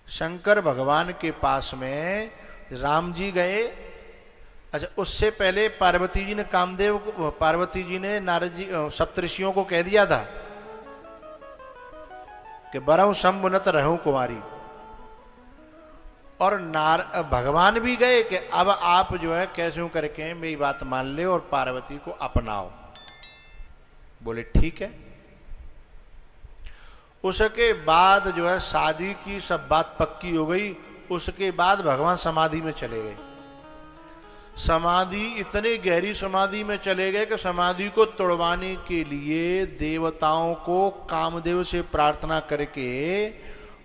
शंकर भगवान के पास में राम जी गए। अच्छा, उससे पहले पार्वती जी ने नारद जी सप्तऋषियों को कह दिया था कि बरहु शंभुनत रहूं कुमारी, और भगवान भी गए कि अब आप जो है कैसे करके मेरी बात मान ले और पार्वती को अपनाओ। बोले ठीक है। उसके बाद जो है शादी की सब बात पक्की हो गई। उसके बाद भगवान समाधि में चले गए। समाधि, इतने गहरी समाधि में चले गए कि समाधि को तोड़वाने के लिए देवताओं को कामदेव से प्रार्थना करके,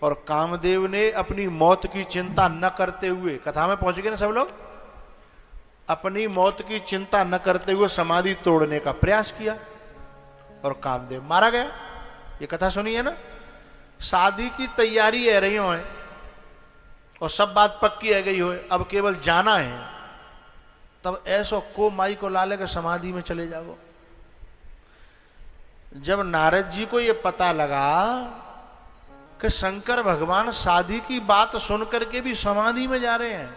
और कामदेव ने अपनी मौत की चिंता न करते हुए, कथा में पहुंच गए ना सब लोग, अपनी मौत की चिंता न करते हुए समाधि तोड़ने का प्रयास किया और कामदेव मारा गया। ये कथा सुनी है ना? शादी की तैयारी है रही हो है और सब बात पक्की है गई हो, अब केवल जाना है। तब ऐसो को माई को लाले के समाधि में चले जाओ। जब नारद जी को यह पता लगा कि शंकर भगवान शादी की बात सुन करके भी समाधि में जा रहे हैं,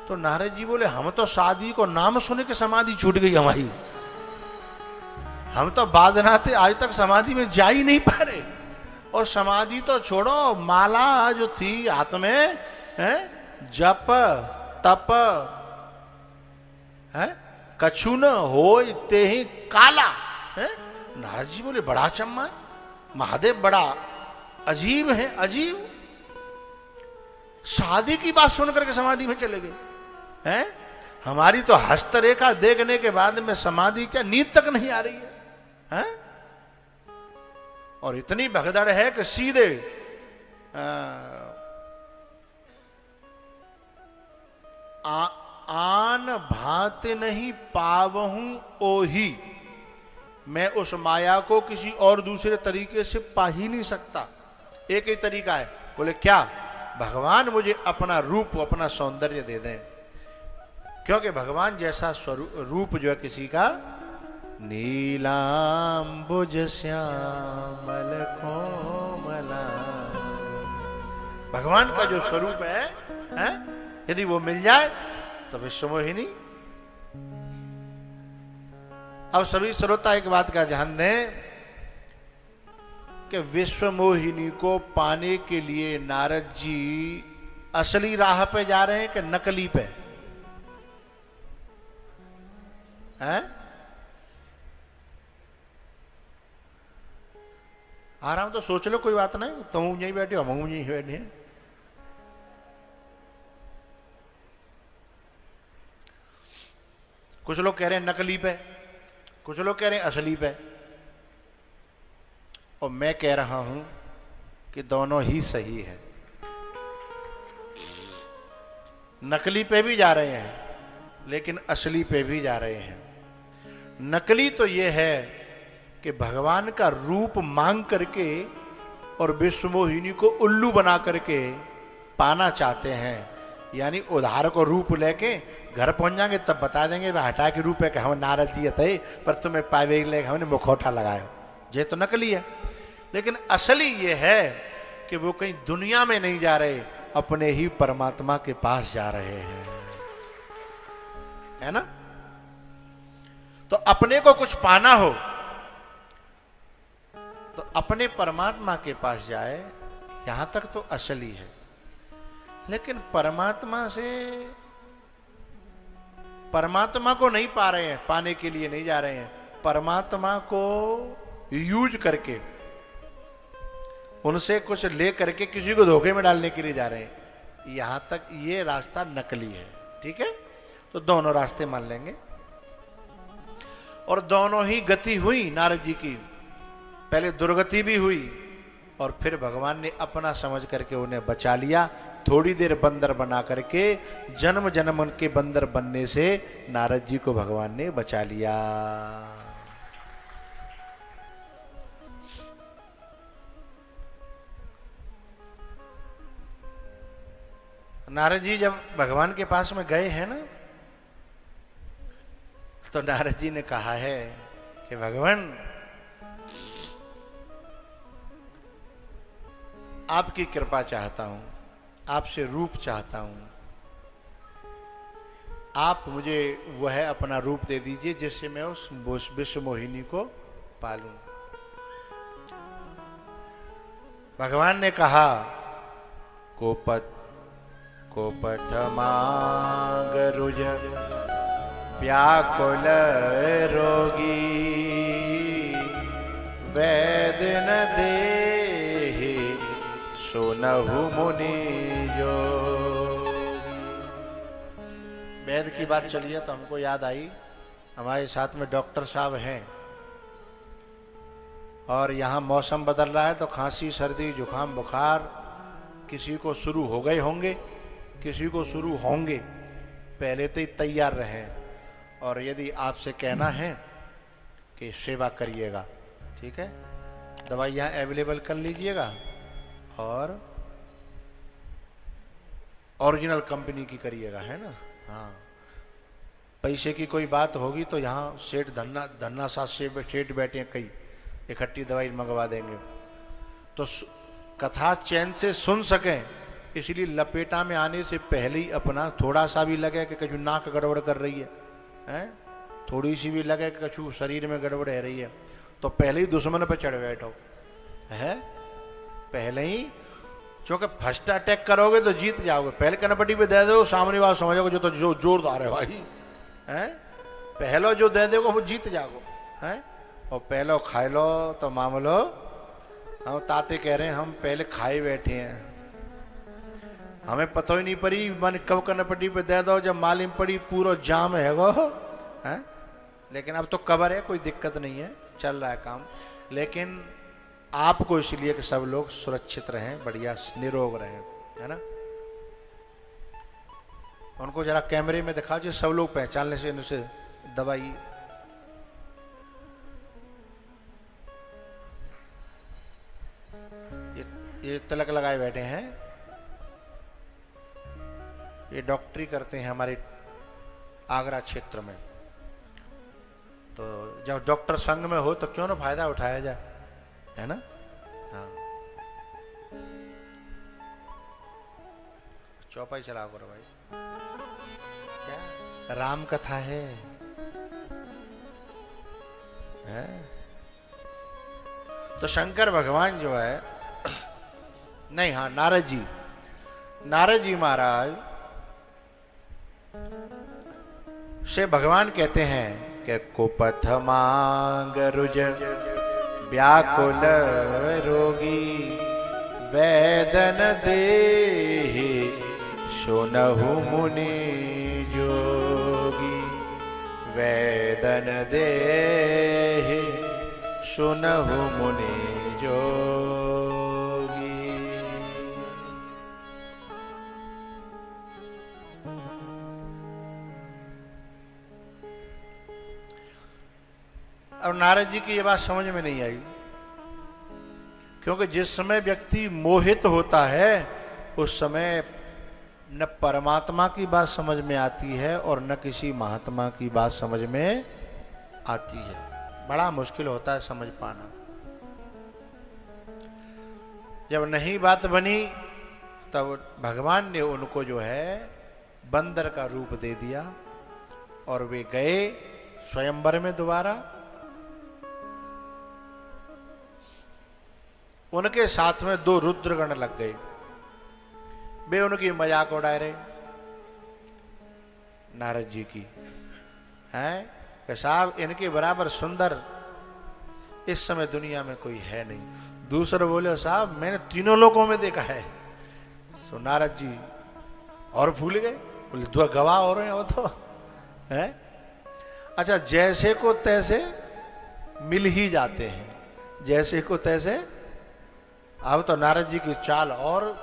तो नारद जी बोले हम तो शादी को नाम सुन के समाधि छूट गई हमारी, हम तो बादनाते आज तक समाधि में जा ही नहीं पा रहे। और समाधि तो छोड़ो, माला जो थी हाथ में, है, जप तप है, कछु न हो ते ही काला है। नारद जी बोले बड़ा चम्मा, महादेव बड़ा अजीब है, अजीब। शादी की बात सुन करके समाधि में चले गए हैं। हमारी तो हस्तरेखा देखने के बाद में समाधि क्या नींद तक नहीं आ रही है? और इतनी भगदड़ है कि सीधे आन भात नहीं पावहूं ओही, मैं उस माया को किसी और दूसरे तरीके से पा ही नहीं सकता। एक ही तरीका है। बोले क्या? भगवान मुझे अपना रूप, अपना सौंदर्य दे दें, क्योंकि भगवान जैसा रूप जो है किसी का, नीलांबुज श्यामल कोमला, भगवान का जो स्वरूप है, यदि वो मिल जाए तो विश्वमोहिनी। अब सभी श्रोता एक बात का ध्यान दें कि विश्वमोहिनी को पाने के लिए नारद जी असली राह पे जा रहे हैं कि नकली पे? हैं? आराम तो सोच लो, कोई बात नहीं, तुम यहीं बैठे हो, हम यहीं बैठे हैं। कुछ लोग कह रहे हैं नकली पे, कुछ लोग कह रहे हैं असली पे, और मैं कह रहा हूं कि दोनों ही सही है। नकली पे भी जा रहे हैं लेकिन असली पे भी जा रहे हैं। नकली तो यह है कि भगवान का रूप मांग करके और विश्वमोहिनी को उल्लू बना करके पाना चाहते हैं, यानी उधार को रूप लेके घर पहुंच जाएंगे तब बता देंगे वह हटा के रूप है कि हम नारद जी थे, पर तुम्हें पावे लेके हमने मुखौटा लगाया। ये तो नकली है। लेकिन असली ये है कि वो कहीं दुनिया में नहीं जा रहे, अपने ही परमात्मा के पास जा रहे हैं, है ना? तो अपने को कुछ पाना हो तो अपने परमात्मा के पास जाए, यहां तक तो असली है। लेकिन परमात्मा से, परमात्मा को नहीं पा रहे हैं, पाने के लिए नहीं जा रहे हैं, परमात्मा को यूज करके, उनसे कुछ ले करके किसी को धोखे में डालने के लिए जा रहे हैं। यहां तक ये रास्ता नकली है। ठीक है, तो दोनों रास्ते मान लेंगे। और दोनों ही गति हुई नारद जी की, पहले दुर्गति भी हुई और फिर भगवान ने अपना समझ करके उन्हें बचा लिया। थोड़ी देर बंदर बना करके, जन्म जन्म उनके बंदर बनने से नारद जी को भगवान ने बचा लिया। नारद जी जब भगवान के पास में गए हैं ना, तो नारद जी ने कहा है कि भगवान, आपकी कृपा चाहता हूं, आपसे रूप चाहता हूं, आप मुझे वह अपना रूप दे दीजिए जिससे मैं उस विश्व मोहिनी को पालूं। भगवान ने कहा, कोपथ मांग रुज व्याकुल रोगी, वैद न देहि सुनहु मुनि जो। वैद की बात चली है तो हमको याद आई, हमारे साथ में डॉक्टर साहब हैं और यहाँ मौसम बदल रहा है तो खांसी, सर्दी, जुकाम, बुखार किसी को शुरू हो गए होंगे, किसी को शुरू होंगे। पहले तो ही तैयार रहें और यदि आपसे कहना है कि सेवा करिएगा, ठीक है, दवाई यहाँ अवेलेबल कर लीजिएगा और ओरिजिनल कंपनी की करिएगा, है ना। हाँ, पैसे की कोई बात होगी तो यहाँ सेठ धन्ना साथ से सेठ बैठे हैं, कई इकट्ठी दवाई मंगवा देंगे। तो कथा चैन से सुन सकें, इसलिए लपेटा में आने से पहले ही अपना थोड़ा सा भी लगे कि कछु नाक गड़बड़ कर रही है, हैं, थोड़ी सी भी लगे कि कछु शरीर में गड़बड़ है रही है, तो पहले ही दुश्मन पे चढ़ बैठो, है पहले ही, क्योंकि फर्स्ट अटैक करोगे तो जीत जाओगे। पहले कनपट्टी पे दे दो, सामने बात समझोगे जो जोरदार है भाई, हैं, पहलो जो दे दोगे वो जीत जाओगे, हैं, और पहलो खाए लो तो मामलो। हम ताते कह रहे हैं हम पहले खाए बैठे हैं, हमें पता ही नहीं पड़ी मन कब कनपट्टी पे दे दो, जब मालूम पड़ी पूरा जाम है वो, है। लेकिन अब तो कवर है, कोई दिक्कत नहीं है, चल रहा है काम। लेकिन आपको इसलिए कि सब लोग सुरक्षित रहें, बढ़िया निरोग रहें, है ना। उनको जरा कैमरे में दिखाओ जो सब लोग पहचानने से इनसे दवाई। ये तिलक लगाए बैठे हैं, ये डॉक्टरी करते हैं हमारे आगरा क्षेत्र में। तो जब डॉक्टर संग में हो तो क्यों ना फायदा उठाया जाए, है ना। हाँ, चौपाई चलाओ करो भाई, क्या राम कथा है? तो शंकर भगवान जो है, नहीं, हाँ, नारद जी महाराज से भगवान कहते हैं कि कुपथ मांग रुज व्याकुल रोगी, वेदन देहि सुनहु मुनि जोगी, वेदन देहि सुनहु मुनि जोगी। और नारद जी की ये बात समझ में नहीं आई, क्योंकि जिस समय व्यक्ति मोहित होता है उस समय न परमात्मा की बात समझ में आती है और न किसी महात्मा की बात समझ में आती है। बड़ा मुश्किल होता है समझ पाना। जब नहीं बात बनी तब भगवान ने उनको जो है बंदर का रूप दे दिया और वे गए स्वयंवर में दोबारा। उनके साथ में 2 रुद्रगण लग गए, वे उनकी मजाक उड़ा रहे नारद जी की, हैं कि साहब इनके बराबर सुंदर इस समय दुनिया में कोई है नहीं। दूसरे बोले साहब मैंने तीनों लोकों में देखा है। सो नारद जी और भूल गए, बोले दो गवाह हो रहे हैं वो तो है। अच्छा, जैसे को तैसे मिल ही जाते हैं, जैसे को तैसे। अब तो नारद जी की चाल, और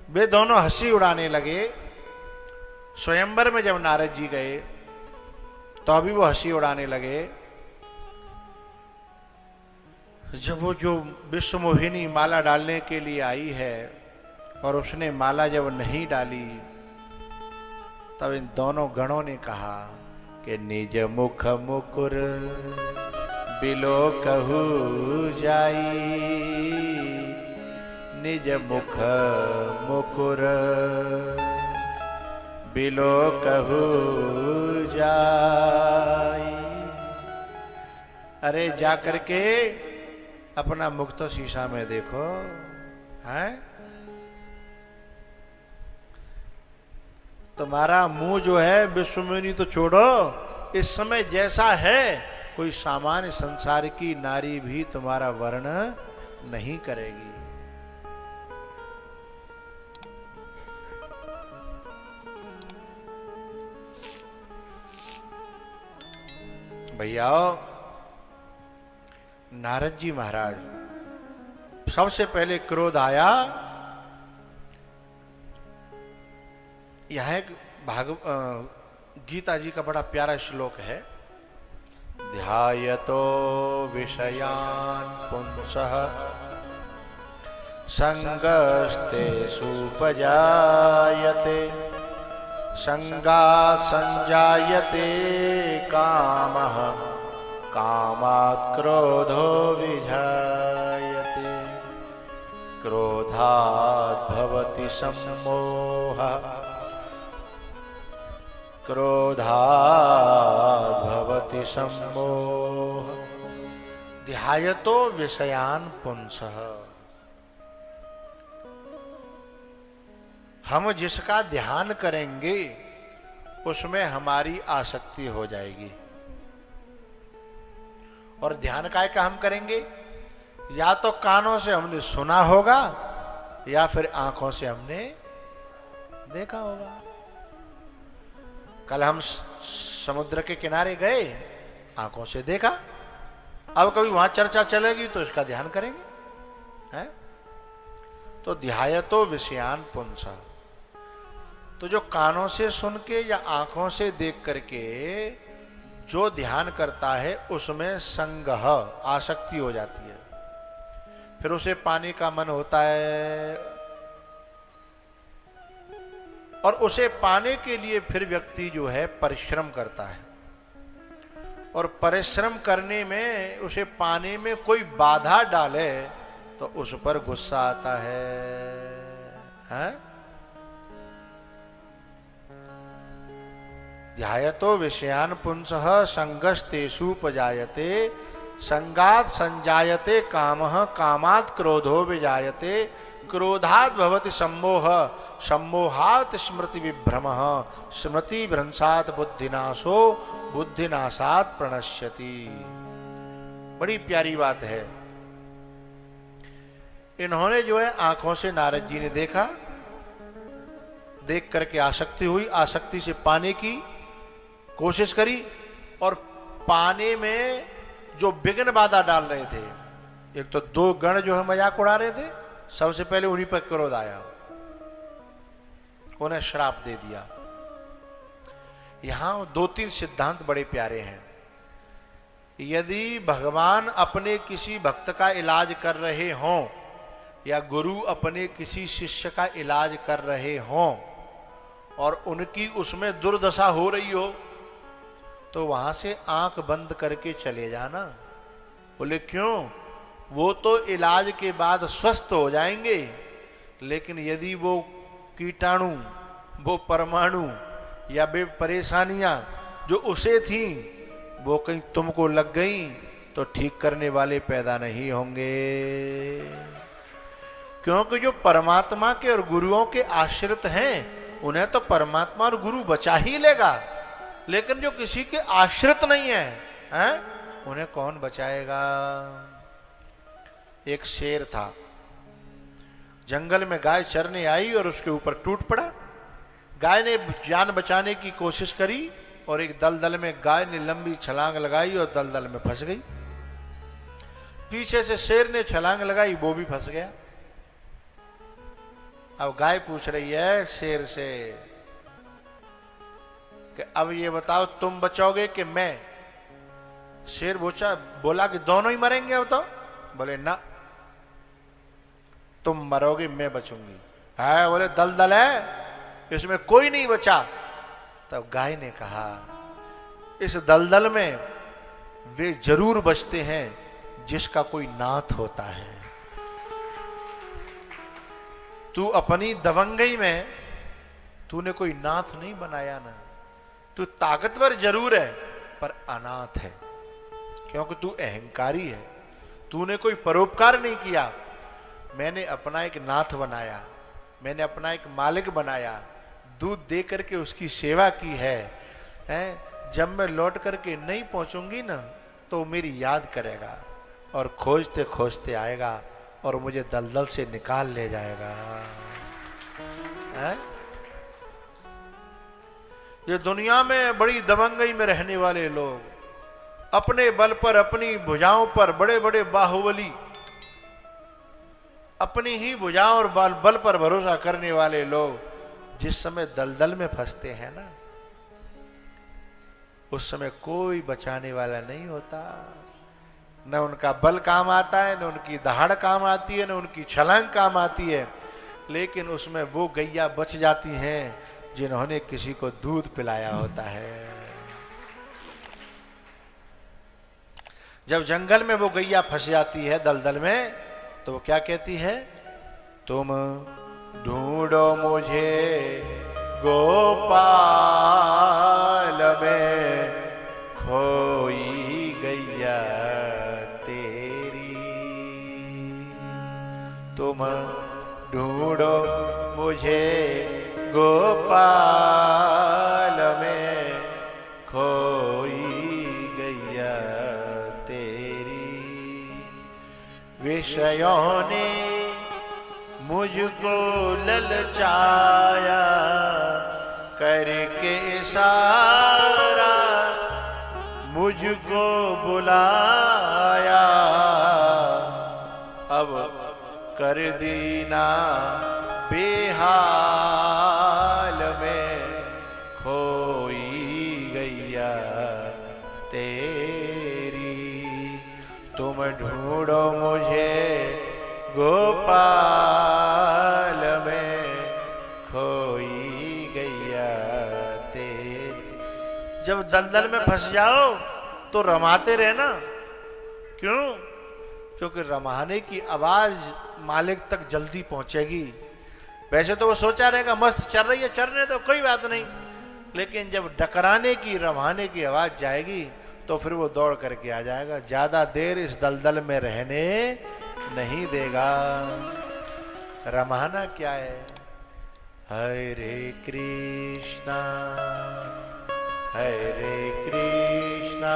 वे दोनों हंसी उड़ाने लगे। स्वयंवर में जब नारद जी गए तो अभी वो हंसी उड़ाने लगे। जब वो जो विश्वमोहिनी माला डालने के लिए आई है और उसने माला जब नहीं डाली, तब इन दोनों गणों ने कहा कि निज मुख मुकुर बिलो कहू जाई, निज मुख मुकुर बिलो कहू जाई। अरे जा करके अपना मुख तो शीशा में देखो, हैं? तुम्हारा मुंह जो है विश्वमोहिनी तो छोड़ो, इस समय जैसा है कोई सामान्य संसार की नारी भी तुम्हारा वर्ण नहीं करेगी। भैया नारद जी महाराज, सबसे पहले क्रोध आया। यह एक गीता जी का बड़ा प्यारा श्लोक है, ध्यायतो विषयान पुंसः संगस्ते सुपजायते, संगात् संजायते कामः, कामात् क्रोधो विजायते, क्रोधात् भवति सम्मोहः, क्रोधात् भवति सम्मोहः। ध्यायतो विषयान पुंसः, हम जिसका ध्यान करेंगे उसमें हमारी आसक्ति हो जाएगी। और ध्यान काय का हम करेंगे? या तो कानों से हमने सुना होगा या फिर आंखों से हमने देखा होगा। कल हम समुद्र के किनारे गए, आंखों से देखा, अब कभी वहां चर्चा चलेगी तो इसका ध्यान करेंगे, है? तो ध्यायतो विषयान पुंसा, तो जो कानों से सुन के या आंखों से देख करके जो ध्यान करता है उसमें संगह आसक्ति हो जाती है, फिर उसे पाने का मन होता है और उसे पाने के लिए फिर व्यक्ति जो है परिश्रम करता है, और परिश्रम करने में उसे पाने में कोई बाधा डाले तो उस पर गुस्सा आता है? ध्यायतो विषयान पुंसः संगस्तेषुपजायते, संगात् संजायते कामः, कामात् क्रोधो विजायते, क्रोधात् भवति सम्मोहः, सम्मोहात् स्मृति विभ्रमः, स्मृति भ्रंशात् बुद्धिनाशो, बुद्धिनाशात् प्रणश्यति। बड़ी प्यारी बात है। इन्होंने जो है आंखों से नारद जी ने देखा, देख करके आसक्ति हुई, आसक्ति से पाने की कोशिश करी, और पाने में जो विघ्न बाधा डाल रहे थे, एक तो दो गण जो है मजाक उड़ा रहे थे, सबसे पहले उन्हीं पर क्रोध आया, उन्हें श्राप दे दिया। यहां दो तीन सिद्धांत बड़े प्यारे हैं। यदि भगवान अपने किसी भक्त का इलाज कर रहे हों या गुरु अपने किसी शिष्य का इलाज कर रहे हों और उनकी उसमें दुर्दशा हो रही हो, तो वहां से आंख बंद करके चले जाना। बोले क्यों? वो तो इलाज के बाद स्वस्थ हो जाएंगे, लेकिन यदि वो कीटाणु, वो परमाणु या वे परेशानियां जो उसे थी वो कहीं तुमको लग गई तो ठीक करने वाले पैदा नहीं होंगे। क्योंकि जो परमात्मा के और गुरुओं के आश्रित हैं उन्हें तो परमात्मा और गुरु बचा ही लेगा, लेकिन जो किसी के आश्रित नहीं है, उन्हें कौन बचाएगा। एक शेर था, जंगल में गाय चरने आई और उसके ऊपर टूट पड़ा। गाय ने जान बचाने की कोशिश करी और एक दलदल में गाय ने लंबी छलांग लगाई और दलदल में फंस गई। पीछे से शेर ने छलांग लगाई, वो भी फंस गया। अब गाय पूछ रही है शेर से कि अब ये बताओ तुम बचोगे कि मैं। शेर बोला कि दोनों ही मरेंगे अब तो। बोले ना, तुम मरोगे मैं बचूंगी। है बोले दलदल है, इसमें कोई नहीं बचा। तब गाय ने कहा इस दलदल में वे जरूर बचते हैं जिसका कोई नाथ होता है। तू अपनी दबंगई में तूने कोई नाथ नहीं बनाया ना। तू ताकतवर जरूर है पर अनाथ है, क्योंकि तू अहंकारी है। तूने कोई परोपकार नहीं किया। मैंने अपना एक नाथ बनाया, मैंने अपना एक मालिक बनाया, दूध दे करके उसकी सेवा की है। जब मैं लौट करके नहीं पहुंचूंगी ना तो मेरी याद करेगा और खोजते खोजते आएगा और मुझे दलदल से निकाल ले जाएगा। ये दुनिया में बड़ी दबंगई में रहने वाले लोग, अपने बल पर, अपनी भुजाओं पर बड़े बड़े बाहुबली, अपनी ही भुजाओं और बल पर भरोसा करने वाले लोग जिस समय दलदल में फंसते हैं ना, उस समय कोई बचाने वाला नहीं होता। न उनका बल काम आता है, न उनकी दहाड़ काम आती है, न उनकी छलांग काम आती है, लेकिन उसमें वो गैया बच जाती हैं जिन्होंने किसी को दूध पिलाया होता है। जब जंगल में वो गैया फंस जाती है दलदल में, तो वो क्या कहती है, तुम ढूंढो मुझे गोपाल में खोई गैया तेरी। तुम ढूंढो मुझे गोपाल में खोई गैया तेरी। विषयों ने मुझको ललचाया करके इशारा, मुझको बुलाया, अब कर दीना बेहाल में खोई गैया तेरी। तुम ढूंढो मुझे गोपाल में खोई गैया तेरी। जब दलदल में फंस जाओ तो रमाते रहना। क्यों? क्योंकि रमाने की आवाज मालिक तक जल्दी पहुंचेगी। वैसे तो वो सोचा रहेगा मस्त चल रही है, चलने तो कोई बात नहीं, लेकिन जब डकराने की, रमाने की आवाज जाएगी तो फिर वो दौड़ करके आ जाएगा। ज्यादा देर इस दलदल में रहने नहीं देगा। रमाना क्या है? हरे कृष्णा हरे कृष्णा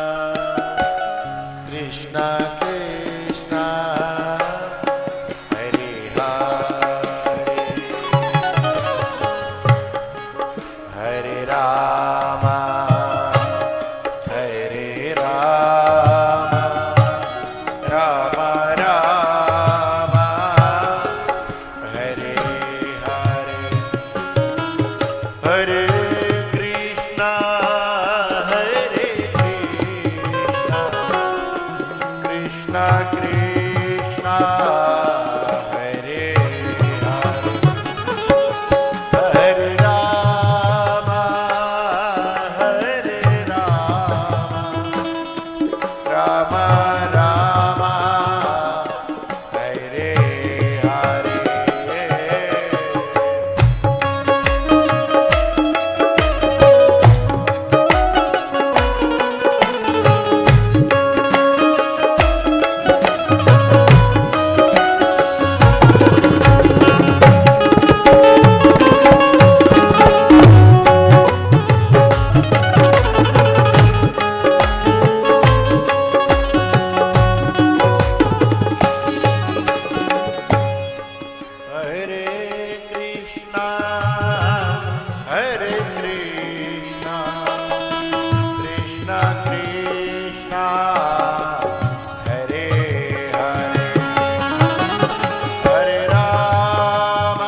कृष्णा कृष्णा हरे हरे, हरे रामा हरे रामा, रामा रामा हरे हरे, हरे कृष्णा हरे कृष्णा कृष्णा कृष्णा हरे हरे, हरे रामा हरे रामा, रामा रामा हरे हरे। कृष्णा हरे हरे हरे राम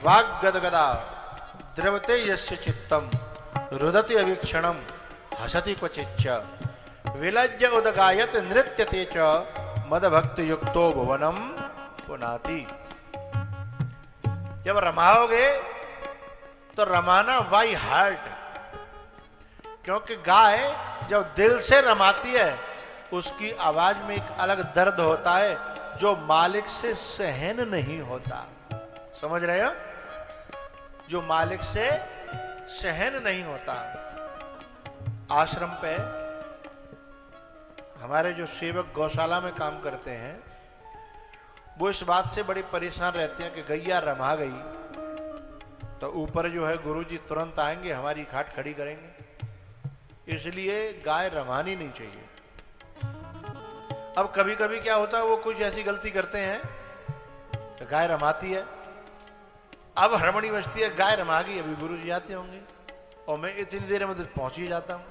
वाग्गदगदा द्रवते यस्य चित्तम रुदति अवीक्षणम हसति क्वचिच्च विलज्य उदगायत नृत्यते च मदभक्ति युक्तो भुवनम पुनाति। जब रमाओगे तो रमाना बाई हार्ट, क्योंकि गाय जब दिल से रमाती है उसकी आवाज में एक अलग दर्द होता है जो मालिक से सहन नहीं होता। समझ रहे हो? जो मालिक से सहन नहीं होता। आश्रम पे हमारे जो सेवक गौशाला में काम करते हैं वो इस बात से बड़ी परेशान रहते हैं कि गैया रमा गई तो ऊपर जो है गुरुजी तुरंत आएंगे, हमारी खाट खड़ी करेंगे, इसलिए गाय रमानी नहीं चाहिए। अब कभी कभी क्या होता है, वो कुछ ऐसी गलती करते हैं तो गाय रमाती है, अब हड़बड़ी बचती है, गाय रमा गई, अभी गुरुजी आते होंगे और मैं इतनी देर में तो पहुंच ही जाता हूं।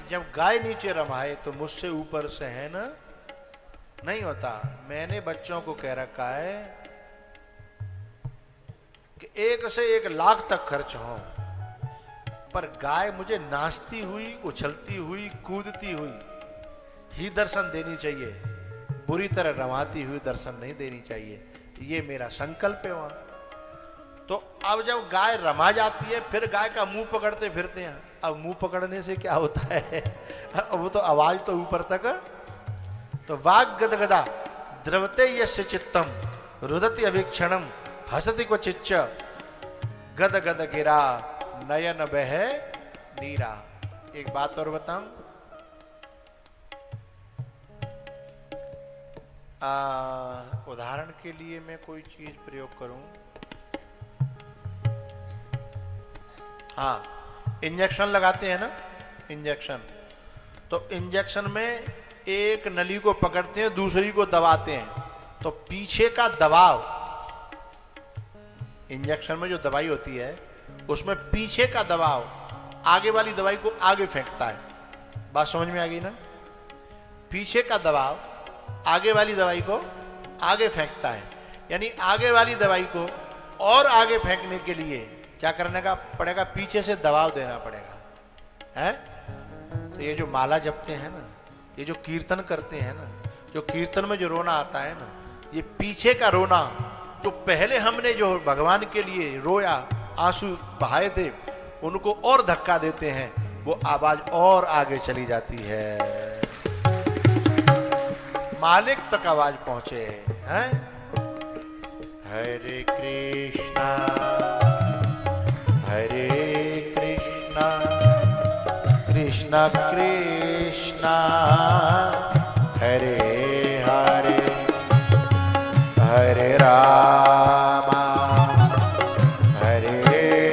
जब गाय नीचे रमाए तो मुझसे ऊपर सहन नहीं होता। मैंने बच्चों को कह रखा है कि 1 से 1 लाख तक खर्च हो, पर गाय मुझे नाचती हुई, उछलती हुई, कूदती हुई ही दर्शन देनी चाहिए, बुरी तरह रमाती हुई दर्शन नहीं देनी चाहिए। ये मेरा संकल्प है वहां। तो अब जब गाय रमा जाती है फिर गाय का मुंह पकड़ते फिरते हैं। अब मुंह पकड़ने से क्या होता है, वो तो आवाज तो ऊपर तक। तो वाग गदगदा द्रवते यस्य चित्तम रुदति अवीक्षणम हसति क्वचिच्च गद गद गिरा नयन बह नीरा। एक बात और बताऊं, उदाहरण के लिए मैं कोई चीज प्रयोग करूं। हाँ, इंजेक्शन लगाते हैं ना, इंजेक्शन। तो इंजेक्शन में एक नली को पकड़ते हैं, दूसरी को दबाते हैं, तो पीछे का दबाव, इंजेक्शन में जो दवाई होती है उसमें पीछे का दबाव आगे वाली दवाई को आगे फेंकता है। बात समझ में आ गई ना? पीछे का दबाव आगे वाली दवाई को आगे फेंकता है, यानी आगे वाली दवाई को और आगे फेंकने के लिए क्या करने का पड़ेगा? पीछे से दबाव देना पड़ेगा, है? तो ये जो माला जपते हैं ना, ये जो कीर्तन करते हैं ना, जो कीर्तन में जो रोना आता है ना, ये पीछे का रोना, जो पहले हमने जो भगवान के लिए रोया, आंसू बहाए थे, उनको और धक्का देते हैं, वो आवाज और आगे चली जाती है, मालिक तक आवाज पहुंचे, हैं? हरे कृष्णा कृष्ण कृष्ण हरे हरे हरे राम